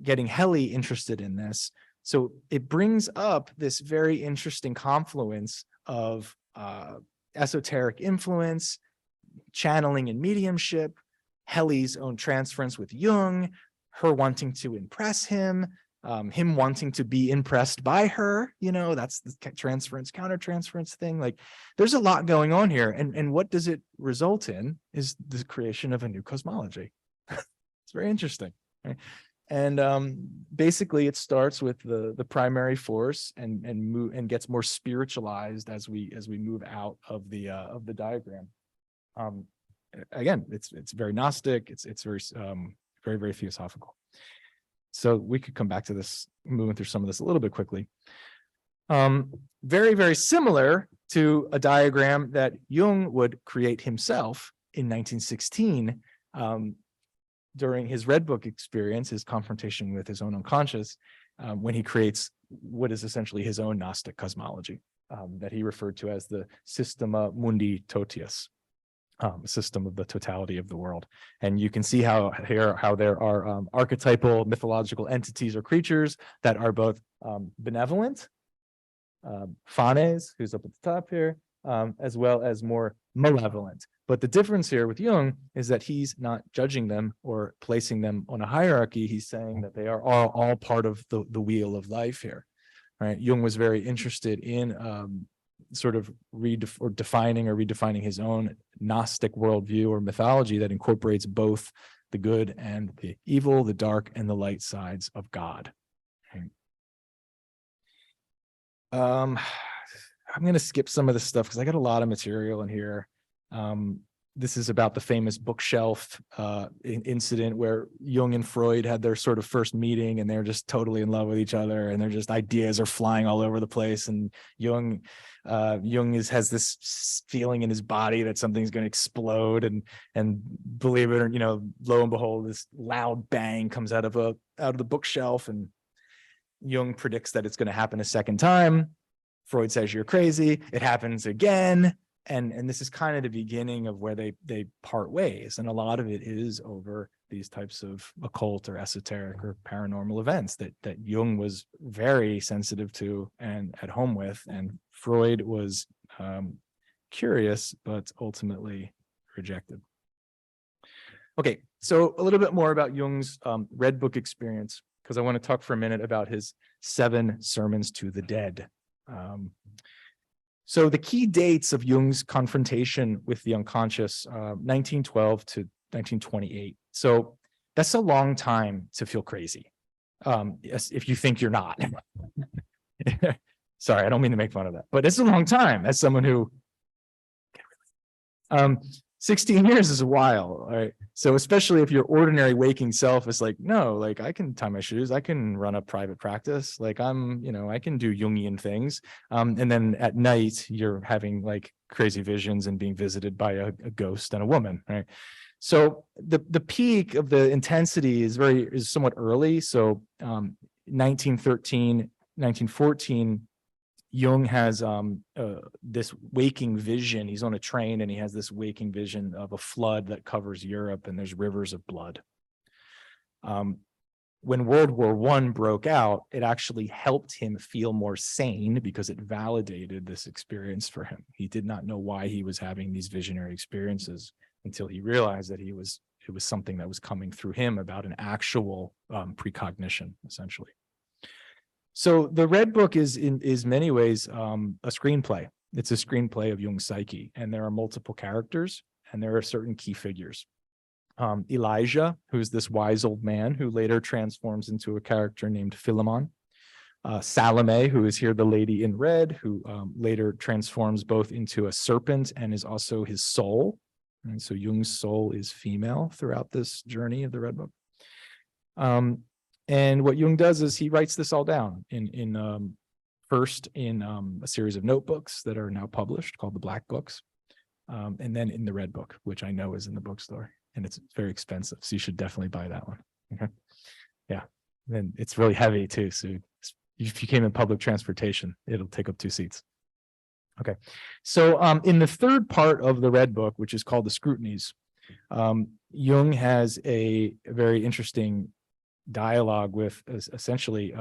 getting Helle interested in this. So it brings up this very interesting confluence of esoteric influence, channeling and mediumship, Helle's own transference with Jung, her wanting to impress him, him wanting to be impressed by her. That's the transference, countertransference thing. Like, there's a lot going on here. And what does it result in is the creation of a new cosmology. It's very interesting, right? And basically it starts with the primary force and gets more spiritualized as we move out of the diagram. Again, it's very Gnostic. It's very very theosophical. So we could come back to this, moving through some of this a little bit quickly. Very, very similar to a diagram that Jung would create himself in 1916 during his Red Book experience, his confrontation with his own unconscious, when he creates what is essentially his own Gnostic cosmology that he referred to as the Systema Mundi Totius. System of the totality of the world. And you can see how there are archetypal mythological entities or creatures that are both benevolent, Phanes, who's up at the top here, as well as more malevolent. But the difference here with Jung is that he's not judging them or placing them on a hierarchy. He's saying that they are all part of the wheel of life here. Right? Jung was very interested in sort of redefining his own Gnostic worldview or mythology that incorporates both the good and the evil, the dark and the light sides of God. Okay. I'm going to skip some of this stuff because I got a lot of material in here. This is about the famous bookshelf incident where Jung and Freud had their sort of first meeting, and they're just totally in love with each other, and they're just ideas are flying all over the place. And Jung has this feeling in his body that something's going to explode, and believe it or lo and behold, this loud bang comes out of the bookshelf, and Jung predicts that it's going to happen a second time. Freud says you're crazy. It happens again. And this is kind of the beginning of where they part ways. And a lot of it is over these types of occult or esoteric or paranormal events that Jung was very sensitive to and at home with. And Freud was curious, but ultimately rejected. Okay, so a little bit more about Jung's Red Book experience, because I want to talk for a minute about his 7 sermons to the dead. So the key dates of Jung's confrontation with the unconscious, 1912 to 1928. So that's a long time to feel crazy, if you think you're not. Sorry, I don't mean to make fun of that, but it's a long time as someone who 16 years is a while, right? So especially if your ordinary waking self is like, no, like I can tie my shoes, I can run a private practice, like I can do Jungian things. And then at night you're having like crazy visions and being visited by a ghost and a woman, right? So the peak of the intensity is somewhat early. So 1913, 1914, Jung has this waking vision. He's on a train and he has this waking vision of a flood that covers Europe, and there's rivers of blood. When World War I broke out, it actually helped him feel more sane because it validated this experience for him. He did not know why he was having these visionary experiences until he realized that it was something that was coming through him about an actual precognition, essentially. So the Red Book is many ways a screenplay. It's a screenplay of Jung's psyche, and there are multiple characters, and there are certain key figures. Elijah, who's this wise old man who later transforms into a character named Philemon. Salome, who is here the lady in red, who later transforms both into a serpent and is also his soul. And so Jung's soul is female throughout this journey of the Red Book. And what Jung does is he writes this all down first in a series of notebooks that are now published called the Black Books, and then in the Red Book, which I know is in the bookstore. And it's very expensive, so you should definitely buy that one. Okay. Yeah, and it's really heavy too, so if you came in public transportation, it'll take up 2 seats. Okay, so in the third part of the Red Book, which is called the Scrutinies, Jung has a very interesting dialogue with essentially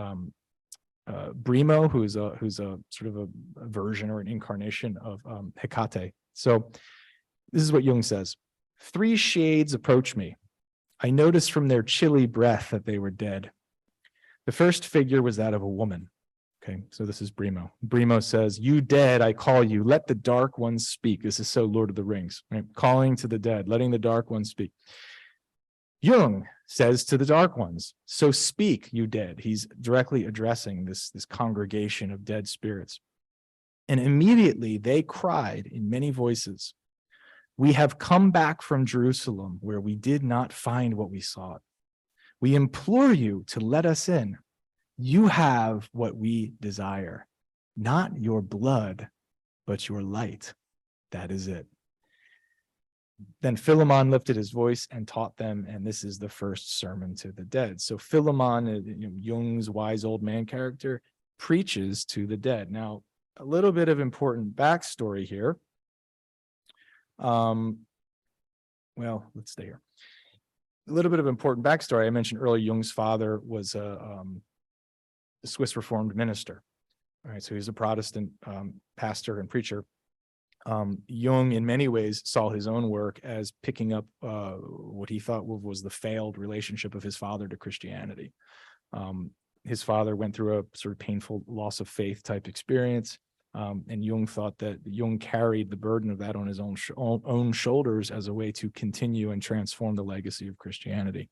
Brimo, who's a sort of a version or an incarnation of Hecate. So this is what Jung says. 3 shades approach me. I noticed from their chilly breath that they were dead. The first figure was that of a woman. Okay, so this is Brimo. Brimo says, "You dead, I call you. Let the dark ones speak." This is so Lord of the Rings, right? Calling to the dead, letting the dark ones speak. Jung says to the dark ones, "So speak, you dead." He's directly addressing this congregation of dead spirits. And immediately they cried in many voices, "We have come back from Jerusalem where we did not find what we sought. We implore you to let us in. You have what we desire, not your blood, but your light. That is it." Then Philemon lifted his voice and taught them, and this is the first sermon to the dead. So Philemon, Jung's wise old man character, preaches to the dead. Now, a little bit of important backstory here. Well, let's stay here. A little bit of important backstory. I mentioned earlier, Jung's father was a Swiss Reformed minister. All right, so he's a Protestant pastor and preacher. Jung, in many ways, saw his own work as picking up what he thought was the failed relationship of his father to Christianity. His father went through a sort of painful loss of faith type experience. And Jung thought that Jung carried the burden of that on his own shoulders as a way to continue and transform the legacy of Christianity.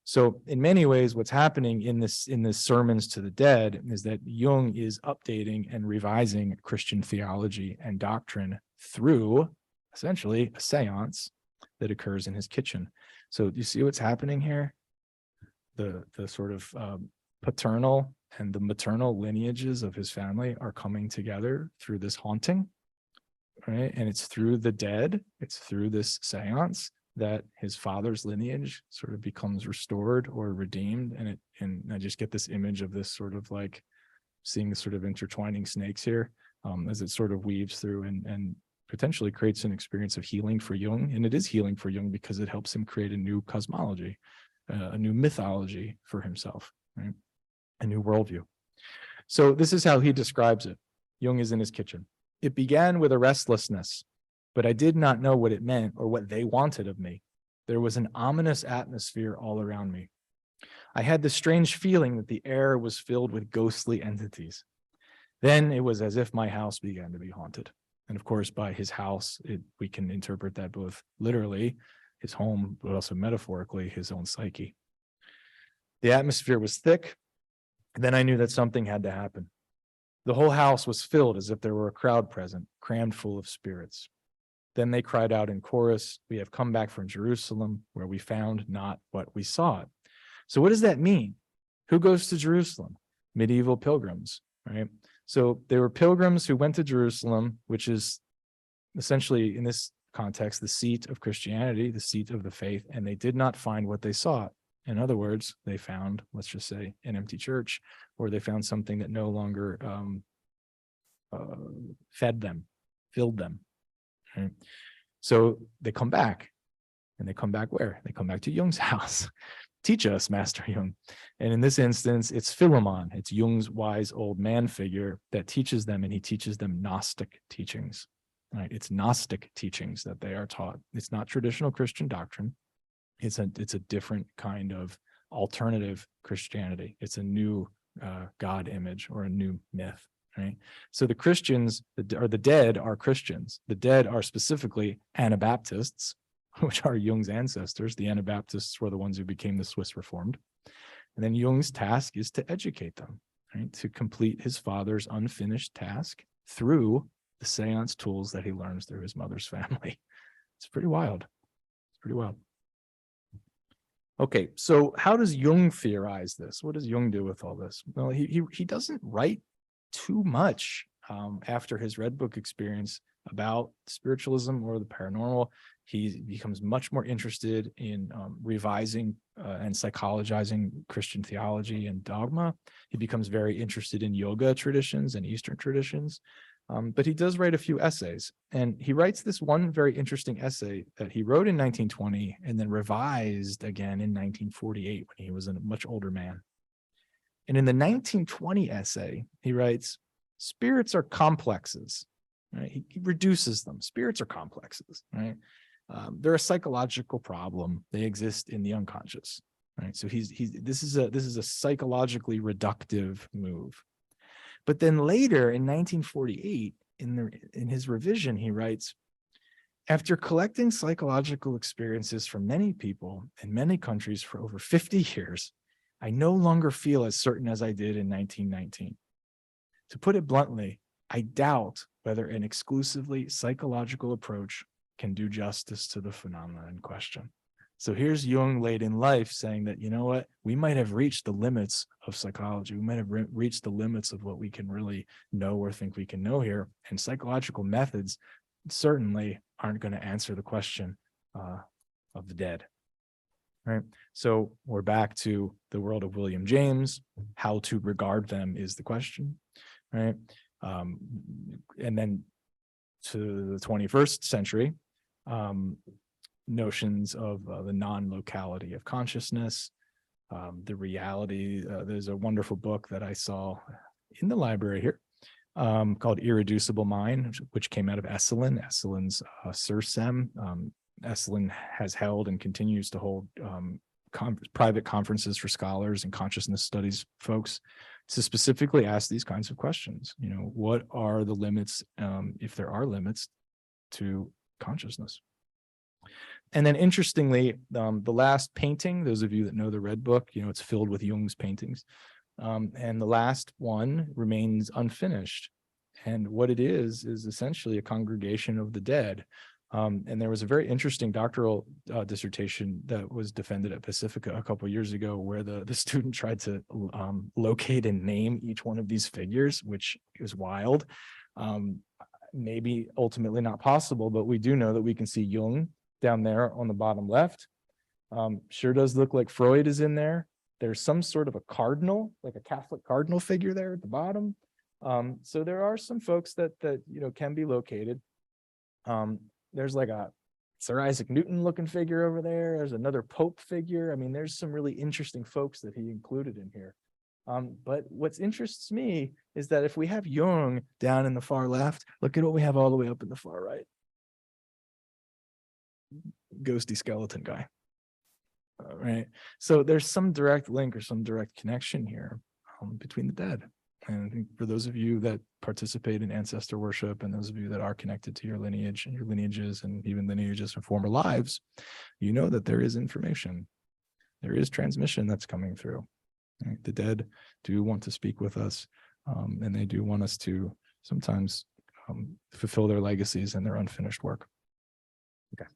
So in many ways, what's happening in this sermons to the dead is that Jung is updating and revising Christian theology and doctrine through essentially a séance that occurs in his kitchen. So do you see what's happening here? The sort of paternal and the maternal lineages of his family are coming together through this haunting, right? And it's through the dead, it's through this séance that his father's lineage sort of becomes restored or redeemed. And I just get this image of this sort of like seeing the sort of intertwining snakes here as it sort of weaves through and potentially creates an experience of healing for Jung. And it is healing for Jung because it helps him create a new cosmology, a new mythology for himself, right? A new worldview. So this is how he describes it. Jung is in his kitchen. "It began with a restlessness, but I did not know what it meant or what they wanted of me. There was an ominous atmosphere all around me. I had the strange feeling that the air was filled with ghostly entities. Then it was as if my house began to be haunted." And of course, by his house, we can interpret that both literally, his home, but also metaphorically, his own psyche. "The atmosphere was thick. Then I knew that something had to happen. The whole house was filled as if there were a crowd present, crammed full of spirits. Then they cried out in chorus, 'We have come back from Jerusalem, where we found not what we sought.'" So what does that mean? Who goes to Jerusalem? Medieval pilgrims, right? So there were pilgrims who went to Jerusalem, which is essentially, in this context, the seat of Christianity, the seat of the faith, and they did not find what they sought. In other words, they found, let's just say, an empty church, or they found something that no longer fed them, filled them. Right? So they come back, and they come back where? They come back to Jung's house. teach us, Master Jung. And in this instance, it's Philemon. It's Jung's wise old man figure that teaches them, and he teaches them Gnostic teachings. Right? It's Gnostic teachings that they are taught. It's not traditional Christian doctrine. It's a different kind of alternative Christianity. It's a new God image or a new myth. Right? So the Christians, the dead are Christians. The dead are specifically Anabaptists, which are Jung's ancestors. The Anabaptists were the ones who became the Swiss Reformed. And then Jung's task is to educate them, right? To complete his father's unfinished task through the seance tools that he learns through his mother's family. It's pretty wild. It's pretty wild. Okay, so how does Jung theorize this? What does Jung do with all this? Well, he doesn't write too much after his Red Book experience about spiritualism or the paranormal. He becomes much more interested in revising and psychologizing Christian theology and dogma. He becomes very interested in yoga traditions and Eastern traditions. But he does write a few essays, and he writes this one very interesting essay that he wrote in 1920 and then revised again in 1948 when he was a much older man. And in the 1920 essay, he writes, spirits are complexes. Right? He reduces them. Spirits are complexes. Right? They're a psychological problem. They exist in the unconscious. Right? So this is a psychologically reductive move. But then later in 1948, in his revision, he writes, after collecting psychological experiences from many people in many countries for over 50 years, I no longer feel as certain as I did in 1919. To put it bluntly, I doubt whether an exclusively psychological approach can do justice to the phenomenon in question. So here's Jung late in life saying that, you know what, we might have reached the limits of psychology. We might have reached the limits of what we can really know or think we can know here. And psychological methods certainly aren't going to answer the question of the dead. Right. So we're back to the world of William James. How to regard them is the question. Right. And then to the 21st century, notions of the non-locality of consciousness, the reality. There's a wonderful book that I saw in the library here called Irreducible Mind, which came out of Esalen. Esalen's Sursem. Esalen has held and continues to hold private conferences for scholars and consciousness studies folks to specifically ask these kinds of questions. You know, what are the limits, if there are limits, to consciousness? And then interestingly, the last painting, those of you that know the Red Book, you know, it's filled with Jung's paintings. And the last one remains unfinished. And what it is essentially a congregation of the dead. And there was a very interesting doctoral dissertation that was defended at Pacifica a couple of years ago, where the student tried to locate and name each one of these figures, which is wild. Maybe ultimately not possible, but we do know that we can see Jung down there on the bottom left. Sure does look like Freud is in there. There's some sort of a cardinal, like a Catholic cardinal figure there at the bottom. So there are some folks that you know can be located. There's like a Sir Isaac Newton looking figure over there. There's another Pope figure. I mean, there's some really interesting folks that he included in here. But what interests me is that if we have Jung down in the far left, look at what we have all the way up in the far right. Ghosty skeleton guy. Right. So there's some direct link or some direct connection here between the dead. And I think for those of you that participate in ancestor worship, and those of you that are connected to your lineage and your lineages and even lineages from former lives, you know that there is information. There is transmission that's coming through. Right? The dead do want to speak with us, and they do want us to sometimes fulfill their legacies and their unfinished work. Okay.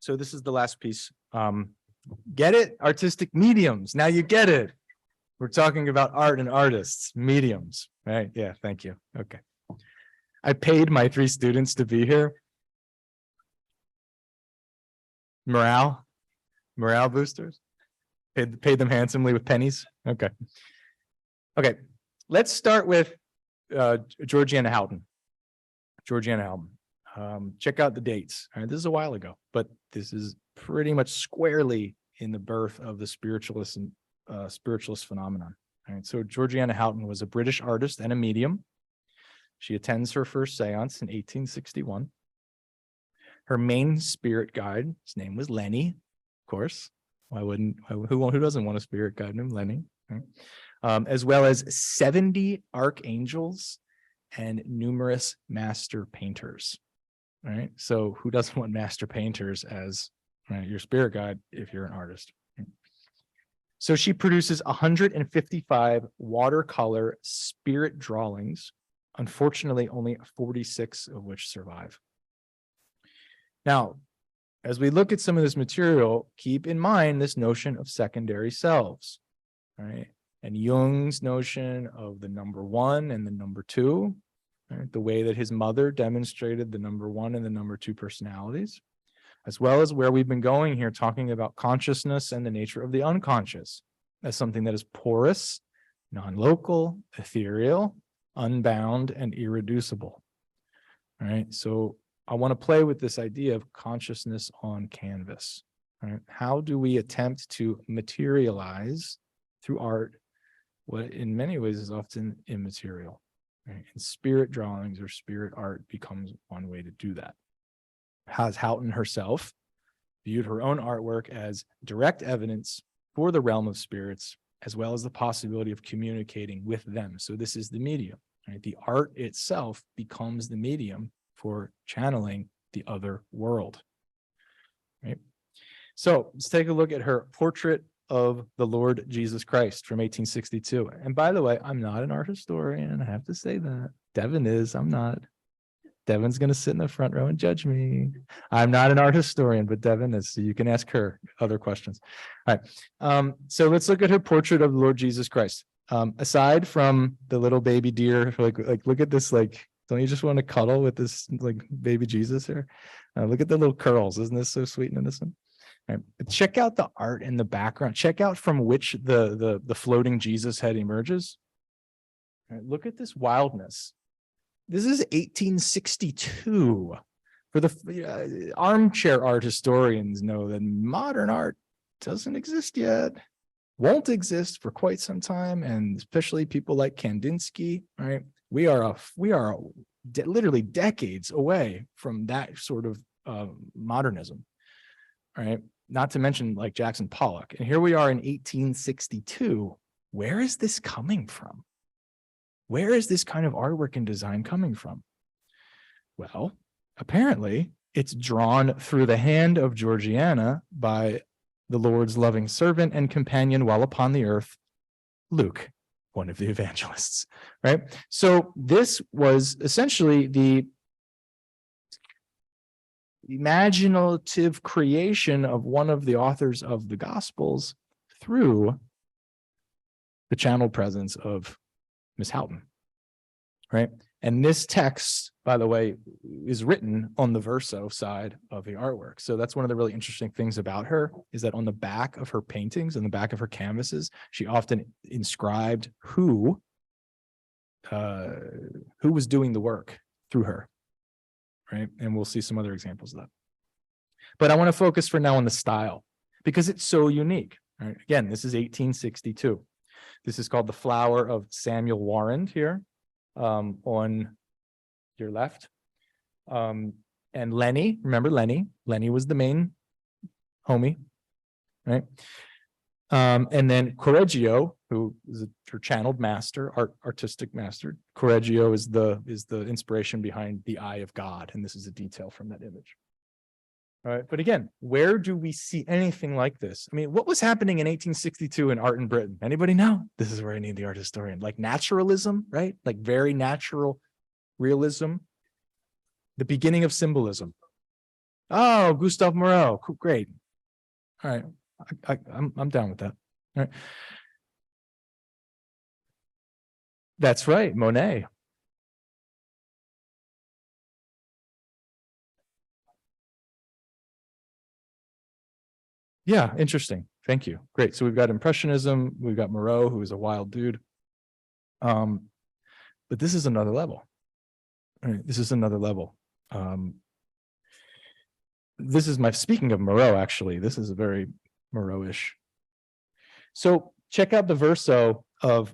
So this is the last piece. Get it? Artistic mediums. Now you get it. We're talking about art and artists, mediums, right? Yeah, thank you. Okay. I paid my 3 students to be here. Morale boosters. Paid them handsomely with pennies. Okay. Okay. Let's start with Georgiana Houghton. Georgiana Houghton. Check out the dates. All right, this is a while ago, but this is pretty much squarely in the birth of the spiritualist phenomenon. All right, so Georgiana Houghton was a British artist and a medium. She attends her first séance in 1861. Her main spirit guide, his name was Lenny, of course. Who doesn't want a spirit guide named Lenny? Right? As well as 70 archangels and numerous master painters. Right. So who doesn't want master painters as your spirit guide if you're an artist? Right? So she produces 155 watercolor spirit drawings. Unfortunately, only 46 of which survive. Now, as we look at some of this material, keep in mind this notion of secondary selves, right? And Jung's notion of the number one and the number two, right? The way that his mother demonstrated the number one and the number two personalities, as well as where we've been going here, talking about consciousness and the nature of the unconscious as something that is porous, non-local, ethereal, unbound, and irreducible. All right, so I want to play with this idea of consciousness on canvas. Right? How do we attempt to materialize through art what in many ways is often immaterial? Right? And spirit drawings or spirit art becomes one way to do that. Has Houghton herself viewed her own artwork as direct evidence for the realm of spirits, as well as the possibility of communicating with them. So this is the medium. Right? The art itself becomes the medium for channeling the other world. Right? So let's take a look at her portrait of the Lord Jesus Christ from 1862. And by the way, I'm not an art historian. I have to say that. Devin is. I'm not. Devin's going to sit in the front row and judge me. I'm not an art historian, but Devin is. So you can ask her other questions. All right. So let's look at her portrait of the Lord Jesus Christ. Aside from the little baby deer, like look at this, like, don't you just want to cuddle with this like baby Jesus here? Look at the little curls. Isn't this so sweet and innocent? All right. Check out the art in the background. Check out from which the floating Jesus head emerges. All right. Look at this wildness. This is 1862. For the armchair art historians know that modern art doesn't exist yet, won't exist for quite some time, and especially people like Kandinsky. Right? We are literally decades away from that sort of modernism. Right? Not to mention like Jackson Pollock. And here we are in 1862. Where is this coming from? Where is this kind of artwork and design coming from? Well, apparently it's drawn through the hand of Georgiana by the Lord's loving servant and companion while upon the earth, Luke, one of the evangelists, right? So this was essentially the imaginative creation of one of the authors of the Gospels through the channeled presence of Miss Houghton, right? And this text, by the way, is written on the verso side of the artwork. So that's one of the really interesting things about her, is that on the back of her paintings, on the back of her canvases, she often inscribed who was doing the work through her, right? And we'll see some other examples of that. But I want to focus for now on the style, because it's so unique. Right? Again, this is 1862. This is called The Flower of Samuel Warren here on your left. And Lenny, remember Lenny? Lenny was the main homie, right? And then Correggio, who is her channeled master, artistic master. Correggio is the inspiration behind the eye of God, and this is a detail from that image. All right, but again, where do we see anything like this? I mean, what was happening in 1862 in art in Britain? Anybody know? This is where I need the art historian. Like naturalism, right? Like very natural realism. The beginning of symbolism. Oh, Gustave Moreau, cool, great. All right, I'm down with that. All right. That's right, Monet. Yeah, interesting. Thank you. Great. So we've got Impressionism, we've got Moreau, who is a wild dude. But this is another level. All right, this is another level. this is speaking of Moreau, actually, this is a very Moreau-ish. So check out the verso of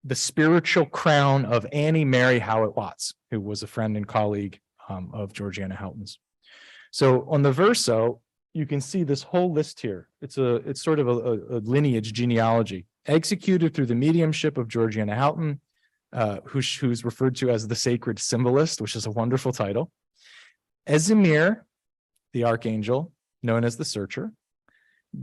the spiritual crown of Annie Mary Howard Watts, who was a friend and colleague of Georgiana Houghton's. So on the verso, you can see this whole list here. It's sort of a lineage genealogy executed through the mediumship of Georgiana Houghton, who's referred to as the sacred symbolist, which is a wonderful title. Ezimir, the archangel, known as the searcher.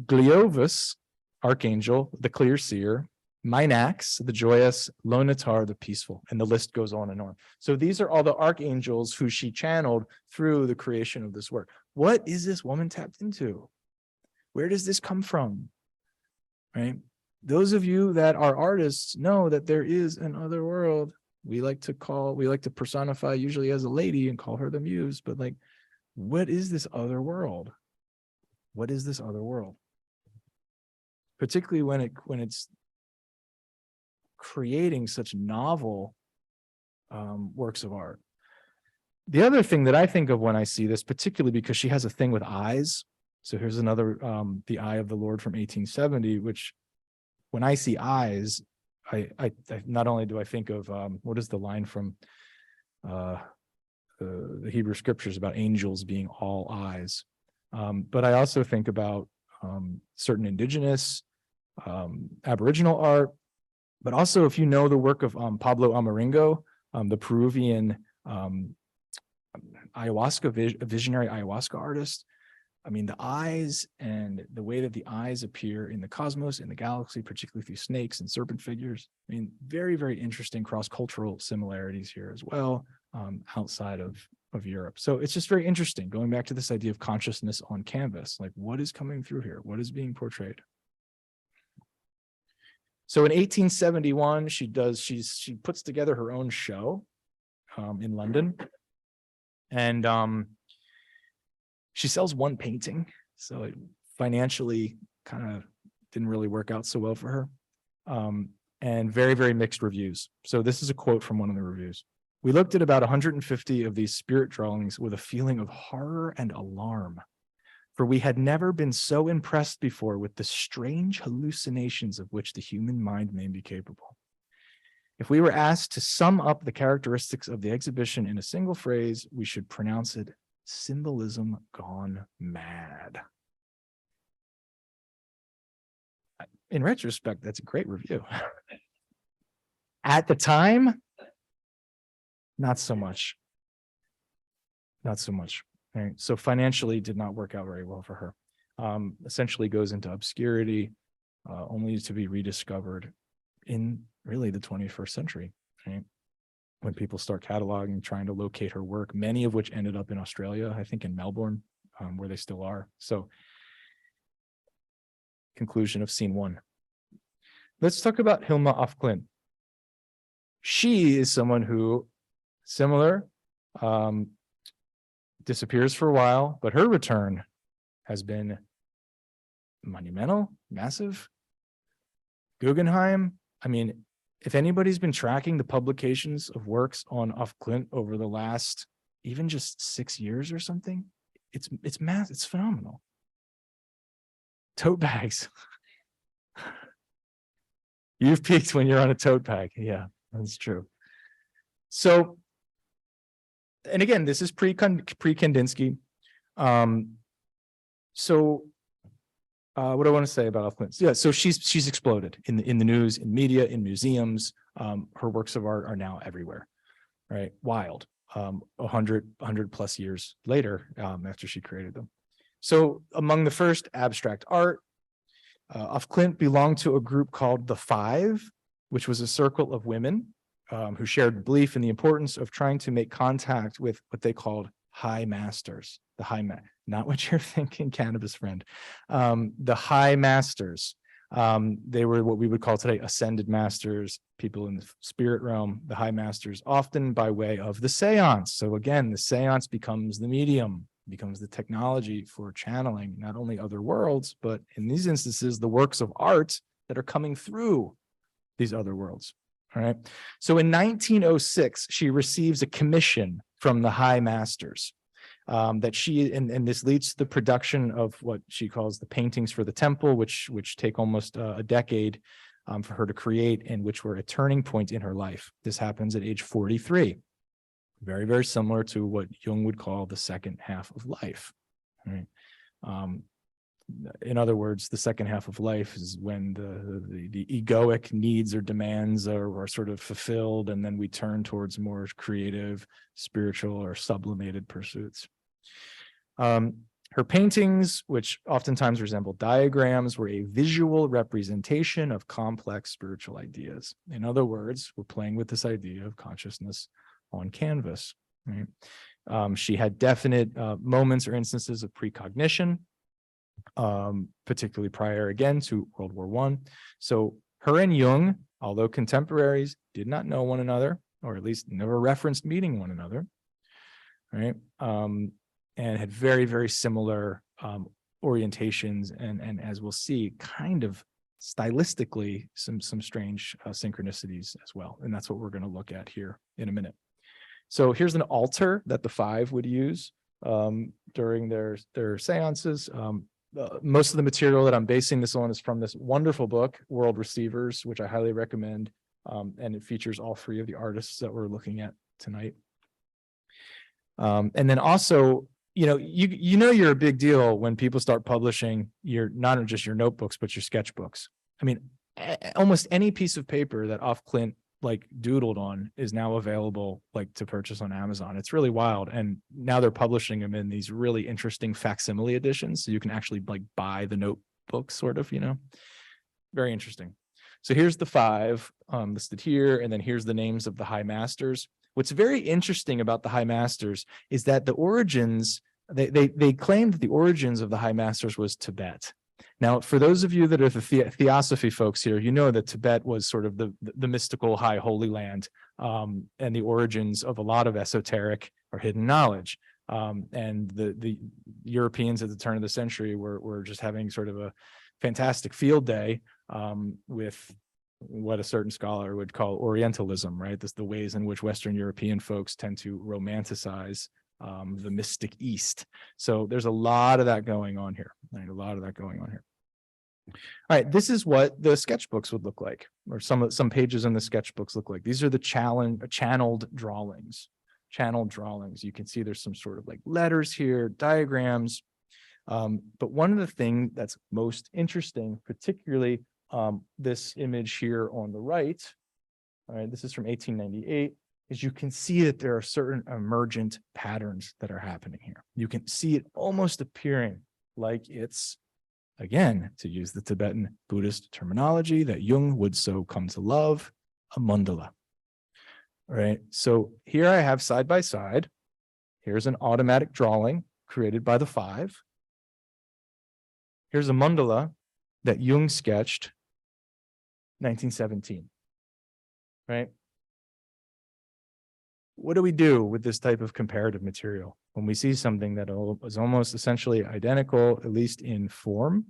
Gliovus, archangel, the clear seer. Minax, the joyous. Lonatar, the peaceful. And the list goes on and on. So these are all the archangels who she channeled through the creation of this work. What is this woman tapped into? Where does this come from? Right? Those of you that are artists know that there is an other world. We like to personify usually as a lady and call her the muse, but like, what is this other world? What is this other world? Particularly when it's creating such novel works of art. The other thing that I think of when I see this, particularly because she has a thing with eyes. So here's another, the Eye of the Lord from 1870, which when I see eyes, I not only do I think of, what is the line from the Hebrew scriptures about angels being all eyes, but I also think about certain indigenous, Aboriginal art, but also if you know the work of Pablo Amaringo, the Peruvian visionary ayahuasca artist. I mean, the eyes and the way that the eyes appear in the cosmos, in the galaxy, particularly through snakes and serpent figures. I mean, very, very interesting cross-cultural similarities here as well, outside of Europe. So it's just very interesting, going back to this idea of consciousness on canvas, like what is coming through here? What is being portrayed? So in 1871, she puts together her own show in London. And she sells one painting, so it financially kind of didn't really work out so well for her. And very, very mixed reviews. So this is a quote from one of the reviews. We looked at about 150 of these spirit drawings with a feeling of horror and alarm, for we had never been so impressed before with the strange hallucinations of which the human mind may be capable. If we were asked to sum up the characteristics of the exhibition in a single phrase, we should pronounce it symbolism gone mad. In retrospect, that's a great review. At the time, not so much. Not so much. Right? So financially did not work out very well for her. Essentially goes into obscurity, only to be rediscovered in really the 21st century, right? When people start cataloging, trying to locate her work, many of which ended up in Australia, I think in Melbourne, where they still are. So conclusion of scene one. Let's talk about Hilma af Klint. She is someone who, similar, disappears for a while, but her return has been monumental, massive. Guggenheim. I mean, if anybody's been tracking the publications of works on af Klint over the last even just 6 years or something, it's massive, it's phenomenal. Tote bags. You've peaked when you're on a tote bag. Yeah, that's true. So, and again, this is pre-Kandinsky. What do I want to say about af Klint? Yeah, so she's exploded in the news, in media, in museums. Her works of art are now everywhere, right? Wild. 100 plus years later, after she created them. So among the first abstract art, af Klint belonged to a group called the Five, which was a circle of women who shared belief in the importance of trying to make contact with what they called high masters. The high not what you're thinking, cannabis friend. The high masters. They were what we would call today ascended masters, people in the spirit realm, the high masters, often by way of the séance. So again, the séance becomes the medium, becomes the technology for channeling not only other worlds, but in these instances, the works of art that are coming through these other worlds. All right. So in 1906, she receives a commission from the high masters that and this leads to the production of what she calls the paintings for the temple, which take almost a decade for her to create, and which were a turning point in her life. This happens at age 43. Very, very similar to what Jung would call the second half of life. Right? In other words, the second half of life is when the egoic needs or demands are sort of fulfilled, and then we turn towards more creative, spiritual, or sublimated pursuits. Her paintings, which oftentimes resemble diagrams, were a visual representation of complex spiritual ideas. In other words, we're playing with this idea of consciousness on canvas. Right? She had definite moments or instances of precognition, particularly prior again to World War I. So her and Jung, although contemporaries, did not know one another, or at least never referenced meeting one another, right? And had very, very similar orientations, and as we'll see, kind of stylistically some strange synchronicities as well. And that's what we're going to look at here in a minute. So here's an altar that the five would use during their seances. Most of the material that I'm basing this on is from this wonderful book, World Receivers, which I highly recommend. And it features all three of the artists that we're looking at tonight. And then also, you know you're a big deal when people start publishing not just your notebooks, but your sketchbooks. I mean, almost any piece of paper that Klint doodled on is now available to purchase on Amazon. It's really wild. And now they're publishing them in these really interesting facsimile editions. So you can actually buy the notebook sort of, very interesting. So here's the five listed here. And then here's the names of the high masters. What's very interesting about the high masters is that the origins, they claimed that the origins of the high masters was Tibet. Now, for those of you that are the theosophy folks here, you know that Tibet was sort of the mystical high holy land, and the origins of a lot of esoteric or hidden knowledge. And the Europeans at the turn of the century were just having sort of a fantastic field day with what a certain scholar would call Orientalism, right? This the ways in which Western European folks tend to romanticize the mystic East. So there's a lot of that going on here, right? A lot of that going on here. All right, this is what the sketchbooks would look like, or some pages in the sketchbooks look like. These are the channeled drawings. Channeled drawings. You can see there's some sort of letters here, diagrams. But one of the things that's most interesting, particularly this image here on the right, all right, this is from 1898, is you can see that there are certain emergent patterns that are happening here. You can see it almost appearing like it's, again, to use the Tibetan Buddhist terminology that Jung would so come to love, a mandala. All right, so here I have side by side, here's an automatic drawing created by the five. Here's a mandala that Jung sketched 1917, right? What do we do with this type of comparative material when we see something that is almost essentially identical, at least in form,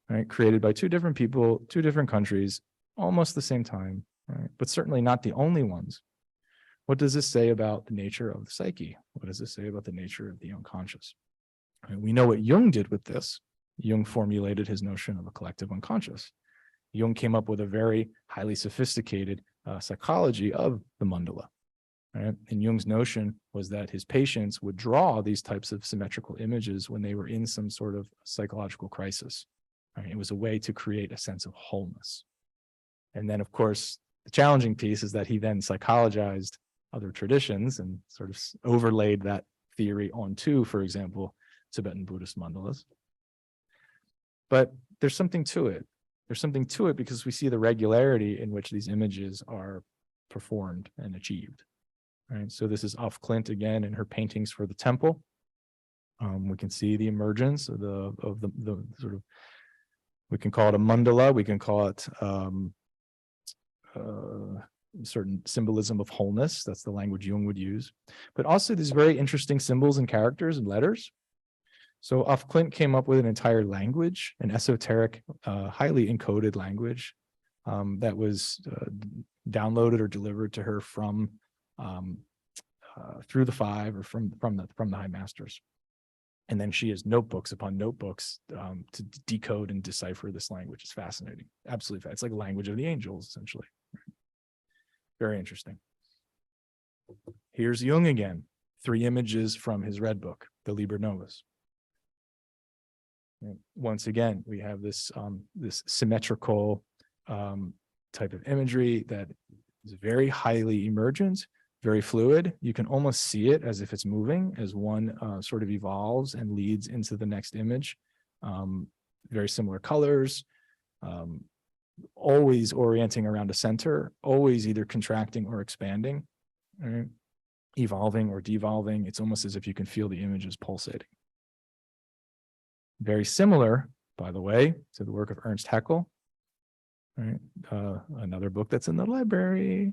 right? Created by two different people, two different countries, almost the same time, right? But certainly not the only ones. What does this say about the nature of the psyche? What does this say about the nature of the unconscious? And we know what Jung did with this. Jung formulated his notion of a collective unconscious. Jung came up with a very highly sophisticated psychology of the mandala. Right? And Jung's notion was that his patients would draw these types of symmetrical images when they were in some sort of psychological crisis. Right? It was a way to create a sense of wholeness. And then, of course, the challenging piece is that he then psychologized other traditions and sort of overlaid that theory onto, for example, Tibetan Buddhist mandalas. But there's something to it. There's something to it because we see the regularity in which these images are performed and achieved. Right, so this is Klint again in her paintings for the temple. We can see the emergence of the sort of, we can call it a mandala, we can call it certain symbolism of wholeness. That's the language Jung would use, but also these very interesting symbols and characters and letters. So Klint came up with an entire language, an esoteric, highly encoded language that was downloaded or delivered to her from through the five or from the high masters. And then she has notebooks upon notebooks to decode and decipher this language. It's fascinating. Absolutely. It's like a language of the angels, essentially. Very interesting. Here's Jung again. 3 images from his red book, the Liber Novus. And once again, we have this this symmetrical type of imagery that is very highly emergent, very fluid. You can almost see it as if it's moving as one sort of evolves and leads into the next image. Very similar colors, always orienting around a center, always either contracting or expanding, right? Evolving or devolving. It's almost as if you can feel the images pulsating. Very similar, by the way, to the work of Ernst Haeckel, right? Another book that's in the library.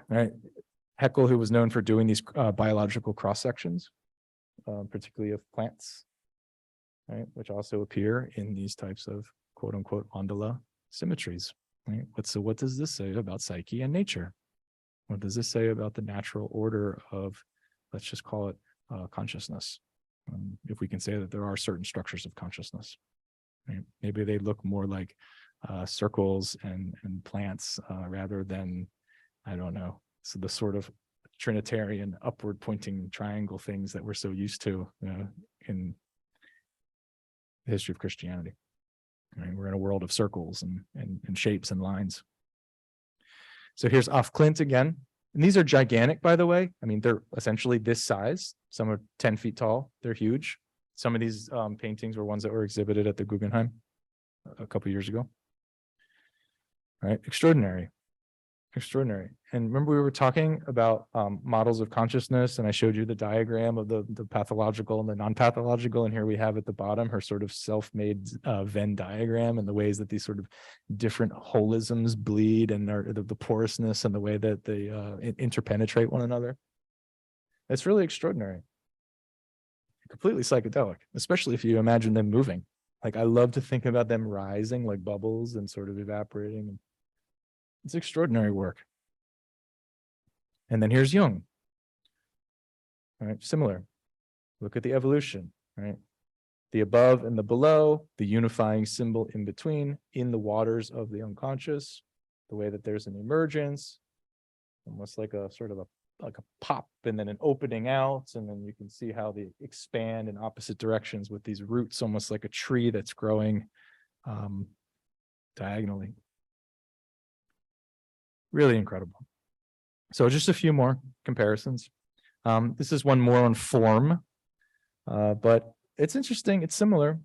Right. Haeckel, who was known for doing these biological cross sections, particularly of plants, right, which also appear in these types of quote unquote mandala symmetries. Right? So what does this say about psyche and nature? What does this say about the natural order of, let's just call it consciousness? If we can say that there are certain structures of consciousness, right? Maybe they look more like circles and plants rather than, I don't know, so the sort of Trinitarian upward pointing triangle things that we're so used to in the history of Christianity. Right? We're in a world of circles and shapes and lines. So here's off Klint again. And these are gigantic, by the way. I mean, they're essentially this size. Some are 10 feet tall. They're huge. Some of these paintings were ones that were exhibited at the Guggenheim a couple years ago. All right, extraordinary. Extraordinary. And remember we were talking about models of consciousness, and I showed you the diagram of the pathological and the non-pathological, and here we have at the bottom her sort of self-made Venn diagram and the ways that these sort of different holisms bleed and the porousness and the way that they interpenetrate one another. It's really extraordinary. Completely psychedelic, especially if you imagine them moving. Like I love to think about them rising like bubbles and sort of evaporating. It's extraordinary work. And then here's Jung. All right, similar. Look at the evolution, right? The above and the below, the unifying symbol in between, in the waters of the unconscious, the way that there's an emergence, almost like a sort of like a pop and then an opening out, and then you can see how they expand in opposite directions with these roots, almost like a tree that's growing diagonally. Really incredible. So just a few more comparisons. This is one more on form, but it's interesting. It's similar.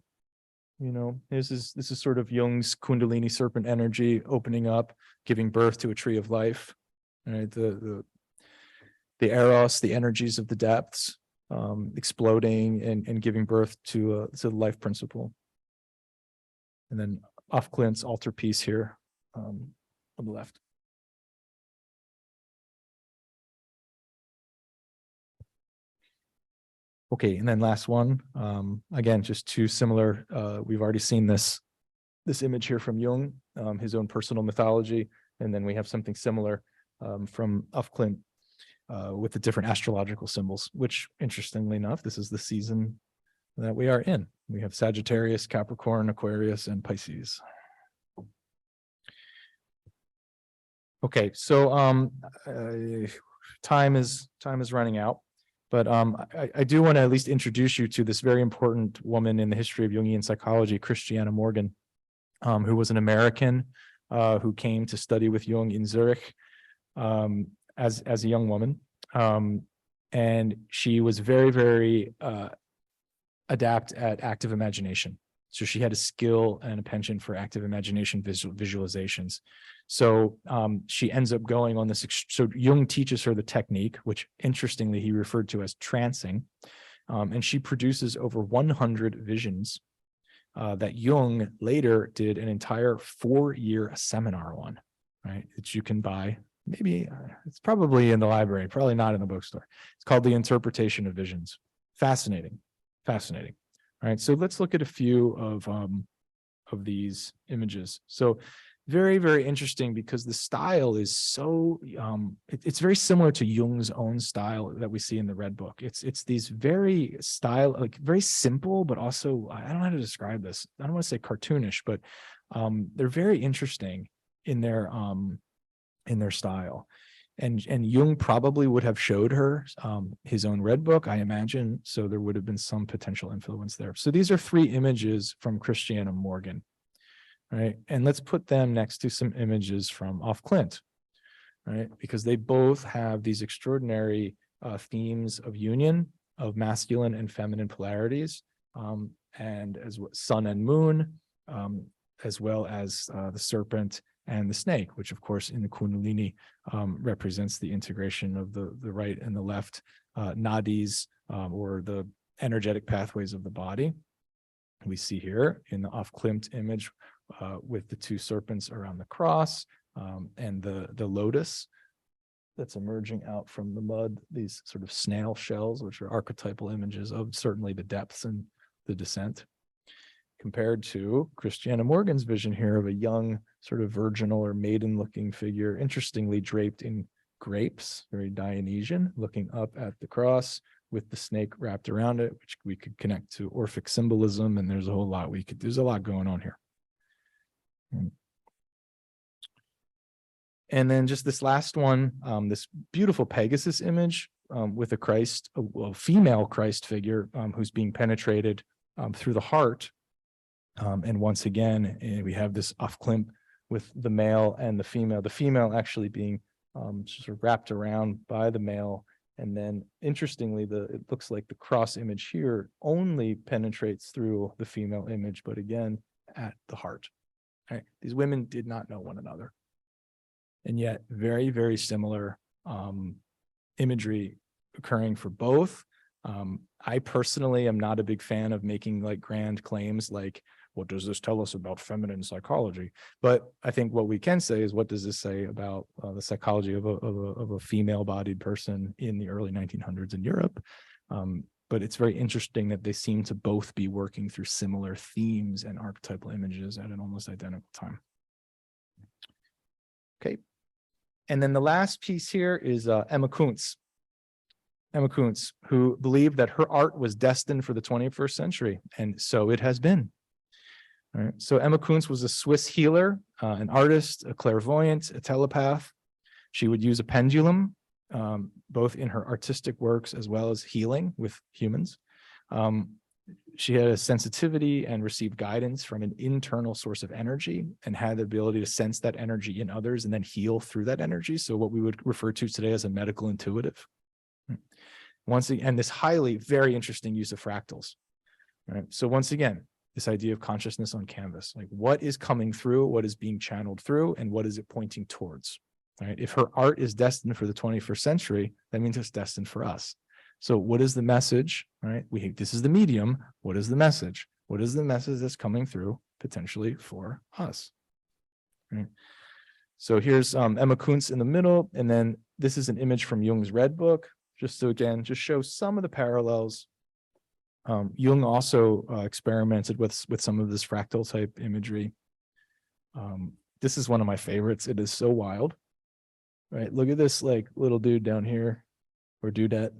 You know, this is sort of Jung's Kundalini serpent energy opening up, giving birth to a tree of life. Right? The eros, the energies of the depths, exploding and giving birth to the life principle. And then off Klint's altarpiece here on the left. Okay, and then last one, again, just two similar, we've already seen this image here from Jung, his own personal mythology, and then we have something similar from Klint with the different astrological symbols, which interestingly enough, this is the season that we are in. We have Sagittarius, Capricorn, Aquarius, and Pisces. Okay, so time is running out. But I do want to at least introduce you to this very important woman in the history of Jungian psychology, Christiana Morgan, who was an American who came to study with Jung in Zurich as a young woman. And she was very, very adept at active imagination. So she had a skill and a penchant for active imagination visualizations. So she ends up going on this. So Jung teaches her the technique, which interestingly he referred to as trancing. And she produces over 100 visions that Jung later did an entire 4-year seminar on, right? That you can buy. Maybe it's probably in the library, probably not in the bookstore. It's called The Interpretation of Visions. Fascinating, fascinating. All right, so let's look at a few of these images. So very, very interesting because the style is so, it's very similar to Jung's own style that we see in the Red Book. It's these very like very simple, but also, I don't know how to describe this. I don't want to say cartoonish, but they're very interesting in their style. And Jung probably would have showed her his own Red Book, I imagine. So there would have been some potential influence there. So these are 3 images from Christiana Morgan. Right. And let's put them next to some images from off Klint, right? Because they both have these extraordinary themes of union, of masculine and feminine polarities, and as well, sun and moon, as well as the serpent and the snake, which of course in the Kundalini represents the integration of the right and the left nadis, or the energetic pathways of the body. We see here in the off Klimt image with the 2 serpents around the cross, and the lotus that's emerging out from the mud, these sort of snail shells, which are archetypal images of certainly the depths and the descent, compared to Christiana Morgan's vision here of a young sort of virginal or maiden looking figure, interestingly draped in grapes, very Dionysian, looking up at the cross with the snake wrapped around it, which we could connect to Orphic symbolism. And there's a whole lot there's a lot going on here. And then just this last one, this beautiful Pegasus image with a Christ, a female Christ figure who's being penetrated through the heart. And once again, we have this off Klimt with the male and the female actually being sort of wrapped around by the male. And then interestingly, it looks like the cross image here only penetrates through the female image, but again, at the heart. Right? These women did not know one another. And yet very, very similar imagery occurring for both. I personally am not a big fan of making like grand claims like, what does this tell us about feminine psychology? But I think what we can say is, what does this say about the psychology of a female-bodied person in the early 1900s in Europe? But it's very interesting that they seem to both be working through similar themes and archetypal images at an almost identical time. Okay. And then the last piece here is Emma Kunz. Emma Kunz, who believed that her art was destined for the 21st century, and so it has been. All right. So Emma Kunz was a Swiss healer, an artist, a clairvoyant, a telepath. She would use a pendulum, both in her artistic works as well as healing with humans. She had a sensitivity and received guidance from an internal source of energy and had the ability to sense that energy in others and then heal through that energy. So what we would refer to today as a medical intuitive. Once again, and this very interesting use of fractals. Right? So once again, this idea of consciousness on canvas, like what is coming through, what is being channeled through, and what is it pointing towards? Right? If her art is destined for the 21st century, that means it's destined for us. So what is the message, right? This is the medium. What is the message? What is the message that's coming through potentially for us? Right? So here's Emma Kunz in the middle. And then this is an image from Jung's Red Book, just to, again, just show some of the parallels. Jung also experimented with some of this fractal type imagery. This is one of my favorites. It is so wild, right? Look at this like little dude down here, or dudette.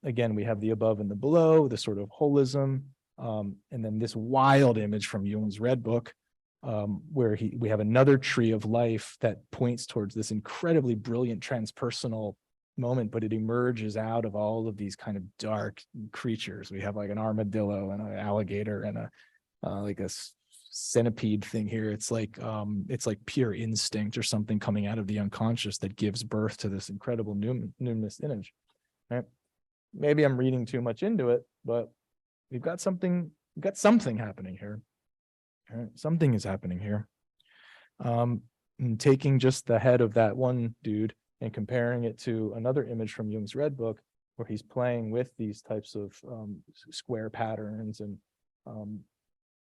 Again, we have the above and the below, the sort of holism, and then this wild image from Jung's Red Book, where we have another tree of life that points towards this incredibly brilliant transpersonal moment, but it emerges out of all of these kind of dark creatures. We have like an armadillo and an alligator and like a centipede thing here. It's like pure instinct or something coming out of the unconscious that gives birth to this incredible numinous image. Right? Maybe I'm reading too much into it, but we've got something happening here. Right? Something is happening here. And taking just the head of that one dude and comparing it to another image from Jung's Red Book, where he's playing with these types of square patterns, and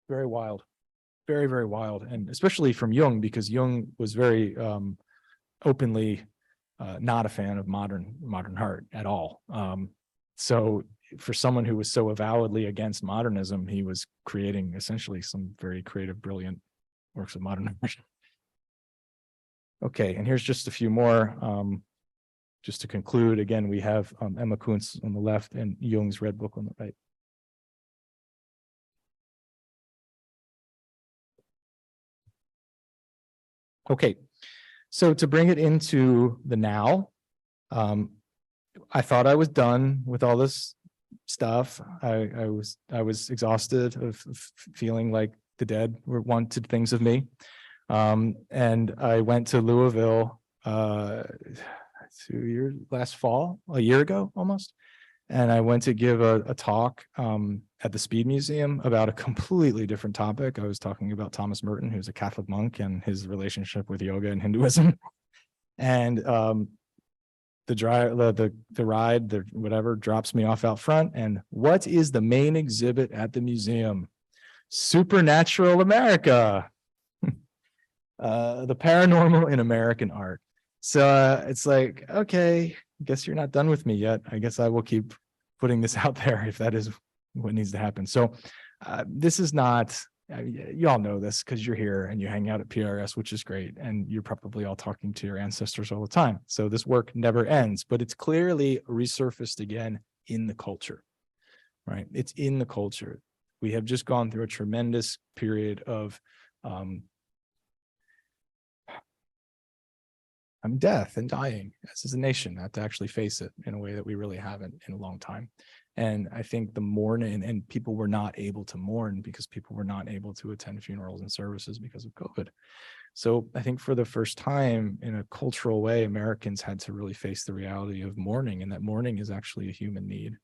very wild, very, very wild. And especially from Jung, because Jung was very openly not a fan of modern art at all. So for someone who was so avowedly against modernism, he was creating essentially some very creative, brilliant works of modern art. Okay, and here's just a few more. Just to conclude, again, we have Emma Kunz on the left and Jung's Red Book on the right. Okay, so to bring it into the now, I thought I was done with all this stuff. I was exhausted of feeling like the dead wanted things of me. And I went to Louisville last fall, a year ago almost. And I went to give a talk at the Speed Museum about a completely different topic. I was talking about Thomas Merton, who's a Catholic monk, and his relationship with yoga and Hinduism. And the ride, whatever, drops me off out front. And what is the main exhibit at the museum? Supernatural America. The paranormal in American art. So it's like, okay, I guess you're not done with me yet. I guess I will keep putting this out there if that is what needs to happen. So this is not, you all know this because you're here and you hang out at PRS, which is great. And you're probably all talking to your ancestors all the time. So this work never ends, but it's clearly resurfaced again in the culture, right? It's in the culture. We have just gone through a tremendous period of death and dying as a nation, not to actually face it in a way that we really haven't in a long time. And I think the mourning, and people were not able to mourn because people were not able to attend funerals and services because of COVID. So I think for the first time in a cultural way, Americans had to really face the reality of mourning, and that mourning is actually a human need.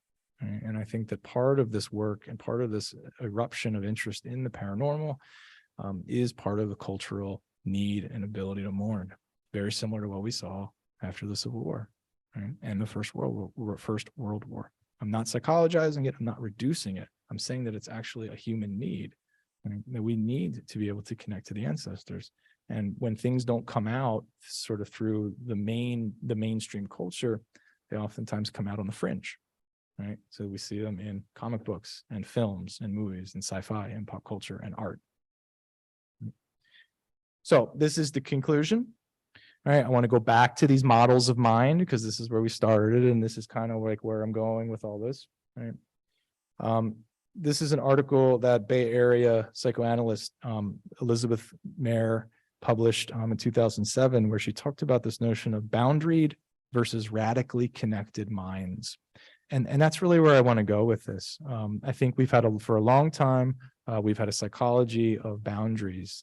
Right? And I think that part of this work and part of this eruption of interest in the paranormal is part of the cultural need and ability to mourn. Very similar to what we saw after the Civil War, right? And the First World War. I'm not psychologizing it. I'm not reducing it. I'm saying that it's actually a human need, right? That we need to be able to connect to the ancestors. And when things don't come out sort of through the mainstream culture, they oftentimes come out on the fringe, right? So we see them in comic books and films and movies and sci-fi and pop culture and art. So this is the conclusion. All right, I want to go back to these models of mind because this is where we started, and this is kind of like where I'm going with all this. Right. This is an article that Bay Area psychoanalyst Elizabeth Mayer published in 2007, where she talked about this notion of boundaried versus radically connected minds. And that's really where I want to go with this. I think we've had for a long time, we've had a psychology of boundaries.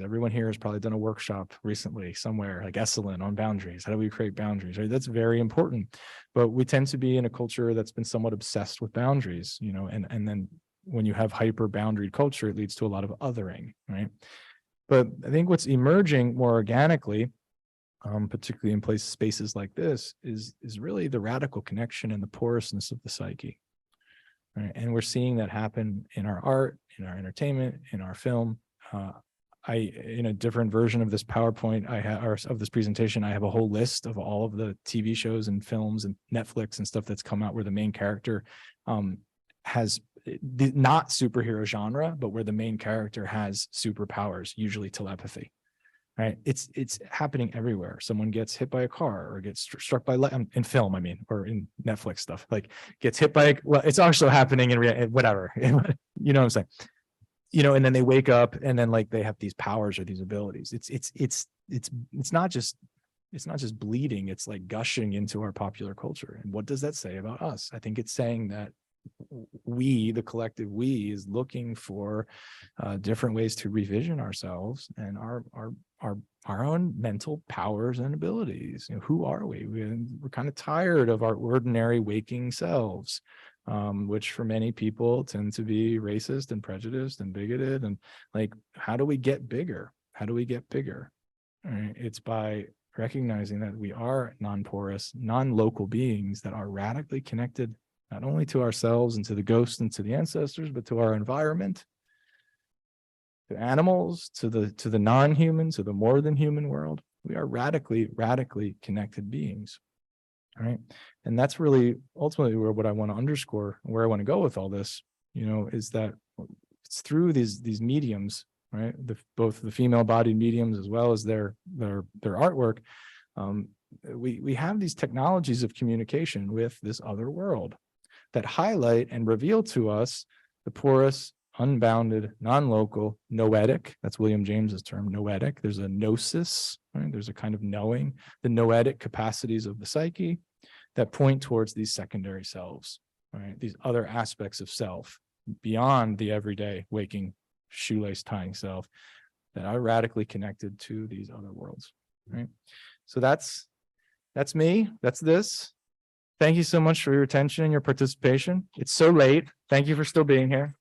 Everyone here has probably done a workshop recently somewhere, like Esalen, on boundaries. How do we create boundaries? Right? That's very important. But we tend to be in a culture that's been somewhat obsessed with boundaries, you know, and then when you have hyper boundaried culture, it leads to a lot of othering, right? But I think what's emerging more organically, particularly in spaces like this, is really the radical connection and the porousness of the psyche. Right? And we're seeing that happen in our art, in our entertainment, in our film. In a different version of this PowerPoint, of this presentation, I have a whole list of all of the TV shows and films and Netflix and stuff that's come out where the main character has not superhero genre, but where the main character has superpowers, usually telepathy. Right, it's happening everywhere. Someone gets hit by a car or gets struck by in film, I mean, or in Netflix stuff, like gets hit by well, it's also happening in whatever. You know what I'm saying? You know, and then they wake up and then like they have these powers or these abilities. It's not just bleeding. It's like gushing into our popular culture. And what does that say about us? I think it's saying that we, the collective we, is looking for different ways to revision ourselves and our own mental powers and abilities. You know, who are we? We're kind of tired of our ordinary waking selves, which for many people tend to be racist and prejudiced and bigoted. And like, how do we get bigger? How do we get bigger? Right? It's by recognizing that we are non-porous, non-local beings that are radically connected not only to ourselves and to the ghosts and to the ancestors, but to our environment, to animals, to the non-human, to the more than human world. We are radically connected beings. All right. And that's really ultimately what I want to underscore, where I want to go with all this, you know, is that it's through these mediums, right? Both the female-bodied mediums as well as their artwork. We have these technologies of communication with this other world that highlight and reveal to us the porous, unbounded, non-local, noetic. That's William James's term, noetic. There's a gnosis, right? There's a kind of knowing, the noetic capacities of the psyche that point towards these secondary selves, right? These other aspects of self beyond the everyday waking, shoelace tying self that are radically connected to these other worlds, right? So that's me. That's this. Thank you so much for your attention and your participation. It's so late. Thank you for still being here.